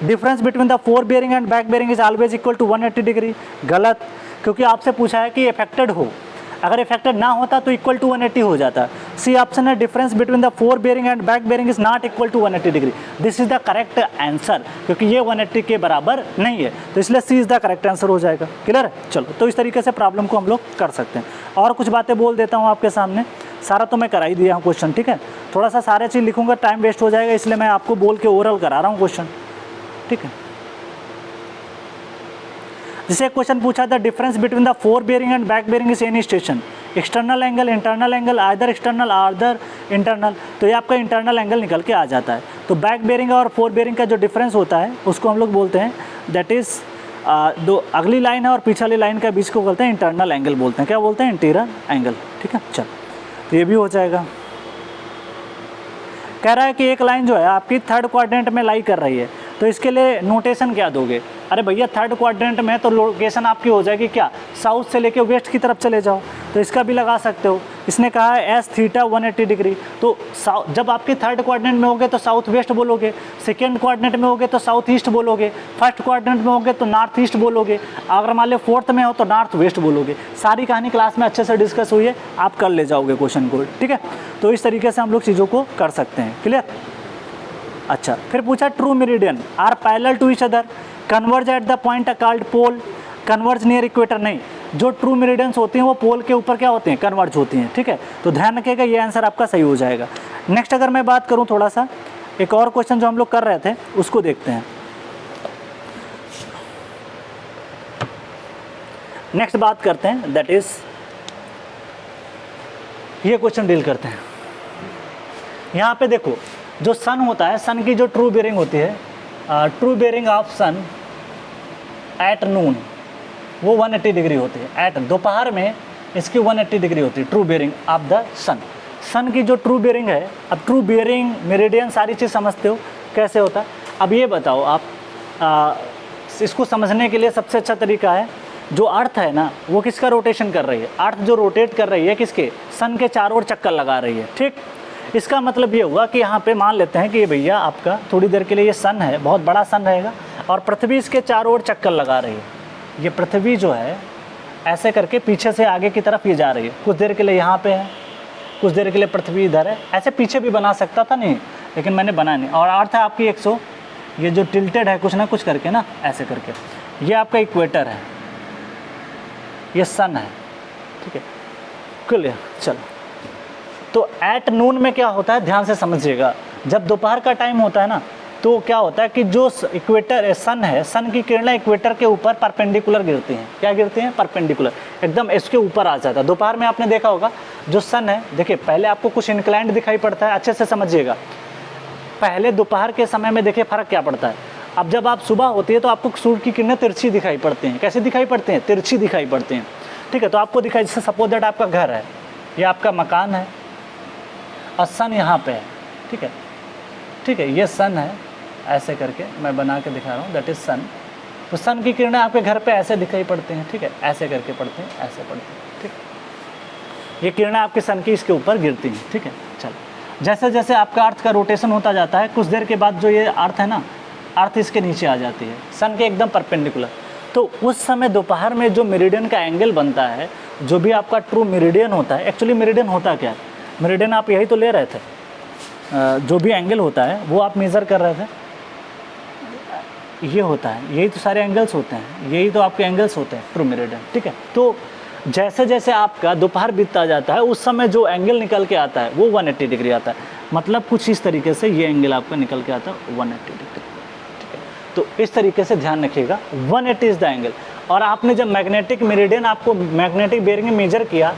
Difference between the fore bearing and back bearing is always equal to 180 degree, गलत, क्योंकि आपसे पूछा है कि इफेक्टेड हो, अगर इफेक्टेड ना होता तो इक्वल टू 180 हो जाता। सी ऑप्शन है difference between the fore bearing and back bearing is not equal to 180 degree, this is the correct answer, क्योंकि ये 180 के बराबर नहीं है, तो इसलिए C is the correct answer हो जाएगा, क्लियर है। चलो, तो इस तरीके से प्रॉब्लम को हम लोग कर सकते हैं। और कुछ बातें बोल देता हूँ आपके सामने, सारा तो मैं करा ही दिया हूँ क्वेश्चन, ठीक है। थोड़ा सा सारे चीज़ लिखूंगा टाइम वेस्ट हो जाएगा, इसलिए मैं आपको बोल के ओरल करा रहा हूँ क्वेश्चन, ठीक है। जैसे क्वेश्चन पूछा था difference between the fore bearing and back bearing is any station, external angle, internal angle, either external either internal, तो ये आपका इंटरनल एंगल निकल के आ जाता है। तो बैक बेरिंग और फोर बेरिंग का जो डिफरेंस होता है उसको हम लोग बोलते हैं दैट इज़ दो अगली लाइन है और पिछली लाइन के बीच को बोलते हैं इंटरनल एंगल बोलते हैं, क्या बोलते हैं, इंटीरियर एंगल, ठीक है। चल, तो ये भी हो जाएगा। कह रहा है कि एक लाइन जो है आपकी थर्ड क्वाड्रेंट में लाई कर रही है, तो इसके लिए नोटेशन क्या दोगे। अरे भैया थर्ड क्वाड्रेंट में तो लोकेशन आपकी हो जाएगी क्या, साउथ से लेके वेस्ट की तरफ चले जाओ, तो इसका भी लगा सकते हो। इसने कहा है एस थीटा 180 डिग्री, तो जब आपके थर्ड क्वाड्रेंट में होगे तो साउथ वेस्ट बोलोगे, सेकेंड क्वाड्रेंट में होगे तो साउथ ईस्ट बोलोगे, फर्स्ट क्वाड्रेंट में होगे तो नॉर्थ ईस्ट बोलोगे, अगर मान लो फोर्थ में हो तो नॉर्थ वेस्ट बोलोगे। सारी कहानी क्लास में अच्छे से डिस्कस हुई है, आप कर ले जाओगे क्वेश्चन को, ठीक है। तो इस तरीके से हम लोग चीज़ों को कर सकते हैं, क्लियर। अच्छा, फिर पूछा true meridian are parallel to each other, converge at the point called pole, converge near equator नहीं, जो ट्रू मेरिडियंस होती हैं वो पोल के ऊपर क्या होते हैं, कन्वर्ज होती हैं, ठीक है। तो ध्यान रखिएगा, ये आंसर आपका सही हो जाएगा। नेक्स्ट अगर मैं बात करूं थोड़ा सा, एक और क्वेश्चन जो हम लोग कर रहे थे उसको देखते हैं। नेक्स्ट बात करते हैं, दैट इज ये क्वेश्चन डील करते हैं। यहाँ पे देखो जो सन होता है, सन की जो ट्रू बेयरिंग होती है, true bearing of sun at noon, वो 180 डिग्री होती है। एट दोपहर में इसकी 180 डिग्री होती है ट्रू बेयरिंग ऑफ द सन। सन की जो ट्रू बेयरिंग है, अब ट्रू बेयरिंग, मेरिडियन, सारी चीज़ समझते हो कैसे होता है। अब ये बताओ आप, इसको समझने के लिए सबसे अच्छा तरीका है, जो अर्थ है ना वो किसका रोटेशन कर रही है, अर्थ जो रोटेट कर रही है किसके, सन के चारों ओर चक्कर लगा रही है। ठीक, इसका मतलब ये हुआ कि यहाँ पे मान लेते हैं कि ये भैया आपका थोड़ी देर के लिए ये सन है, बहुत बड़ा सन रहेगा और पृथ्वी इसके चारों ओर चक्कर लगा रही है। ये पृथ्वी जो है ऐसे करके पीछे से आगे की तरफ ये जा रही है, कुछ देर के लिए यहाँ पे है, कुछ देर के लिए पृथ्वी इधर है। ऐसे पीछे भी बना सकता था नहीं, लेकिन मैंने बना नहीं। और अर्थ है आपकी 100, ये जो टिल्टेड है कुछ ना कुछ करके ना, ऐसे करके, ये आपका इक्वेटर है, ये सन है। ठीक है, क्लियर। चलो, तो एट नून में क्या होता है, ध्यान से समझिएगा। जब दोपहर का टाइम होता है ना, तो क्या होता है कि जो इक्वेटर सन है, सन की किरणें इक्वेटर के ऊपर परपेंडिकुलर गिरती हैं। क्या गिरती हैं? परपेंडिकुलर, एकदम इसके ऊपर आ जाता है। दोपहर में आपने देखा होगा जो सन है, देखिए पहले आपको कुछ इंक्लाइंड दिखाई पड़ता है, अच्छे से समझिएगा। पहले दोपहर के समय में देखिए फ़र्क क्या पड़ता है। अब जब आप सुबह होती है तो आपको सूर्य की किरणें तिरछी दिखाई पड़ती हैं। कैसे दिखाई पड़ते हैं? तिरछी दिखाई पड़ती हैं। ठीक है, तो आपको दिखाई, जैसे सपोज दैट आपका घर है, ये आपका मकान है और सन यहाँ पे है। ठीक है, ठीक है, ये सन है, ऐसे करके मैं बना के दिखा रहा हूँ, दैट इज़ सन। तो सन की किरणें आपके घर पे ऐसे दिखाई पड़ती हैं। ठीक है, ऐसे करके पड़ती हैं, ऐसे पड़ती हैं। ठीक, ये किरणें आपके सन की इसके ऊपर गिरती हैं। ठीक है, चलो, जैसे जैसे आपका अर्थ का रोटेशन होता जाता है, कुछ देर के बाद जो ये अर्थ है ना, अर्थ इसके नीचे आ जाती है, सन के एकदम परपेंडिकुलर। तो उस समय दोपहर में जो मेरिडियन का एंगल बनता है, जो भी आपका ट्रू मेरिडियन होता है, एक्चुअली मेरिडियन होता क्या है, मेरिडियन आप यही तो ले रहे थे, जो भी एंगल होता है वो आप मेज़र कर रहे थे, ये होता है, यही तो सारे एंगल्स होते हैं, यही तो आपके एंगल्स होते हैं ट्रू मेरिडियन। ठीक है, तो जैसे जैसे आपका दोपहर बीतता जाता है, उस समय जो एंगल निकल के आता है वो 180 डिग्री आता है। मतलब कुछ इस तरीके से ये एंगल आपका निकल के आता है 180 डिग्री। ठीक है, तो इस तरीके से ध्यान रखिएगा, 180 इज़ द एंगल। और आपने जब मैग्नेटिक मेरिडियन, आपको मैग्नेटिक बेयरिंग में मेजर किया,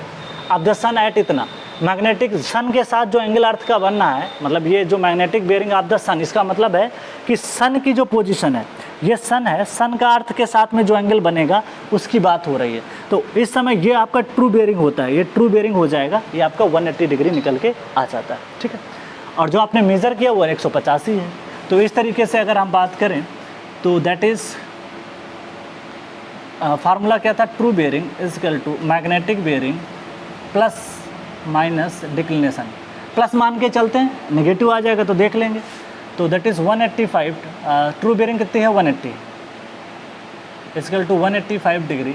अब द सन एट इतना, मैग्नेटिक सन के साथ जो एंगल अर्थ का बनना है, मतलब ये जो मैग्नेटिक बेयरिंग ऑफ द सन, इसका मतलब है कि सन की जो पोजीशन है, ये सन है, सन का अर्थ के साथ में जो एंगल बनेगा उसकी बात हो रही है। तो इस समय ये आपका ट्रू बेयरिंग होता है, ये ट्रू बेयरिंग हो जाएगा, ये आपका 180 डिग्री निकल के आ जाता है। ठीक है, और जो आपने मेज़र किया वो 185 है। तो इस तरीके से अगर हम बात करें तो दैट इज़ फार्मूला क्या था, true bearing is equal to magnetic bearing plus minus declination. Plus मान के चलते हैं, नेगेटिव आ जाएगा तो देख लेंगे। तो दैट इज़ 185, ट्रू बेयरिंग कितनी है 180, equal to 185 degree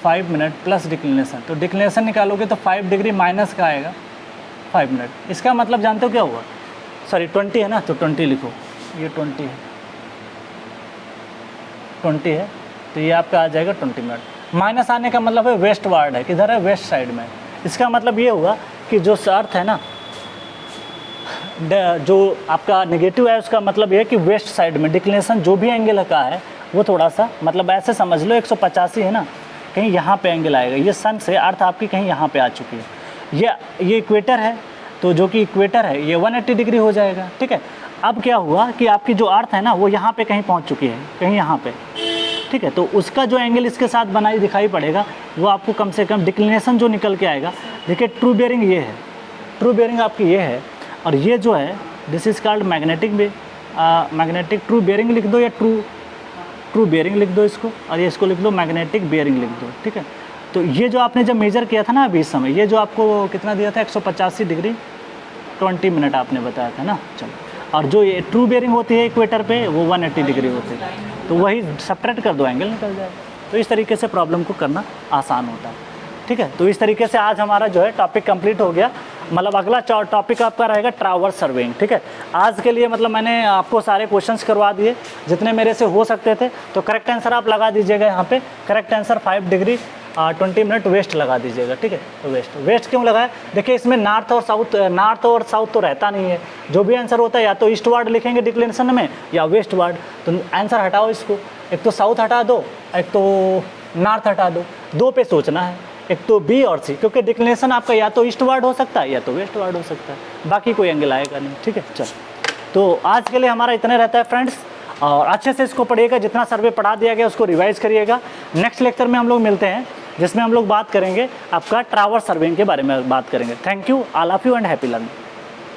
5 minute plus declination. तो डिक्लिनेशन निकालोगे तो 5 डिग्री माइनस का आएगा 5 मिनट। इसका मतलब जानते हो क्या हुआ, सॉरी 20 है ना, तो 20 लिखो, ये 20 है, 20 है, तो ये आपका आ जाएगा 20 मिनट। माइनस आने का मतलब है वेस्ट वार्ड है, किधर है, वेस्ट साइड में। इसका मतलब ये हुआ कि जो अर्थ है ना, जो आपका नेगेटिव है, उसका मतलब ये है कि वेस्ट साइड में डिक्लिनेशन जो भी एंगल का है वो थोड़ा सा, मतलब ऐसे समझ लो 185 है ना, कहीं यहाँ पे एंगल आएगा। ये सन से अर्थ आपकी कहीं यहाँ पे आ चुकी है, ये इक्वेटर है, तो जो कि इक्वेटर है ये 180 डिग्री हो जाएगा। ठीक है, अब क्या हुआ कि आपकी जो अर्थ है ना वो यहाँ पे कहीं पहुँच चुकी है, कहीं यहाँ पे। ठीक है, तो उसका जो एंगल इसके साथ बनाई दिखाई पड़ेगा वो आपको कम से कम डिक्लिनेशन जो निकल के आएगा। देखिए ट्रू बेयरिंग ये है, ट्रू बेयरिंग आपकी ये है, और ये जो है this is called magnetic true bearing लिख दो, या ट्रू बेयरिंग लिख दो इसको, और ये इसको लिख दो मैग्नेटिक बेयरिंग लिख दो। ठीक है, तो ये जो आपने जब मेजर किया था ना अभी इस समय, ये जो आपको कितना दिया था 185 डिग्री 20 मिनट आपने बताया था ना। चलो, और जो ये ट्रू बेयरिंग होती है इक्वेटर पे वो 180 डिग्री होती है, तो वही सब्ट्रैक्ट कर दो, एंगल निकल जाएगा। तो इस तरीके से प्रॉब्लम को करना आसान होता है। ठीक है, तो इस तरीके से आज हमारा जो है टॉपिक कंप्लीट हो गया। मतलब अगला टॉपिक आपका रहेगा ट्रावर्स सर्वेइंग। ठीक है, आज के लिए मतलब मैंने आपको सारे क्वेश्चंस करवा दिए जितने मेरे से हो सकते थे। तो करेक्ट आंसर आप लगा दीजिएगा यहाँ पे, correct answer 5 degree 20 minute west लगा दीजिएगा। ठीक है, तो वेस्ट क्यों लगाया, देखिए इसमें नॉर्थ और साउथ तो रहता नहीं है। जो भी आंसर होता है या तो ईस्ट वार्ड लिखेंगे डिक्लिनेशन में, या वेस्ट वार्ड। तो आंसर हटाओ इसको, एक तो साउथ हटा दो, एक तो नॉर्थ हटा दो, 2 पे सोचना है, एक तो बी और सी, क्योंकि डिक्लिनेशन आपका या तो ईस्टवर्ड हो सकता है या तो वेस्टवर्ड हो सकता है, बाकी कोई एंगल आएगा नहीं। ठीक है, चलो तो आज के लिए हमारा इतना रहता है फ्रेंड्स, और अच्छे से इसको पढ़िएगा, जितना सर्वे पढ़ा दिया गया उसको रिवाइज करिएगा। नेक्स्ट लेक्चर में हम लोग मिलते हैं, जिसमें हम लोग बात करेंगे आपका ट्रावर्स सर्वेइंग के बारे में बात करेंगे। Thank you, all of you and happy learning.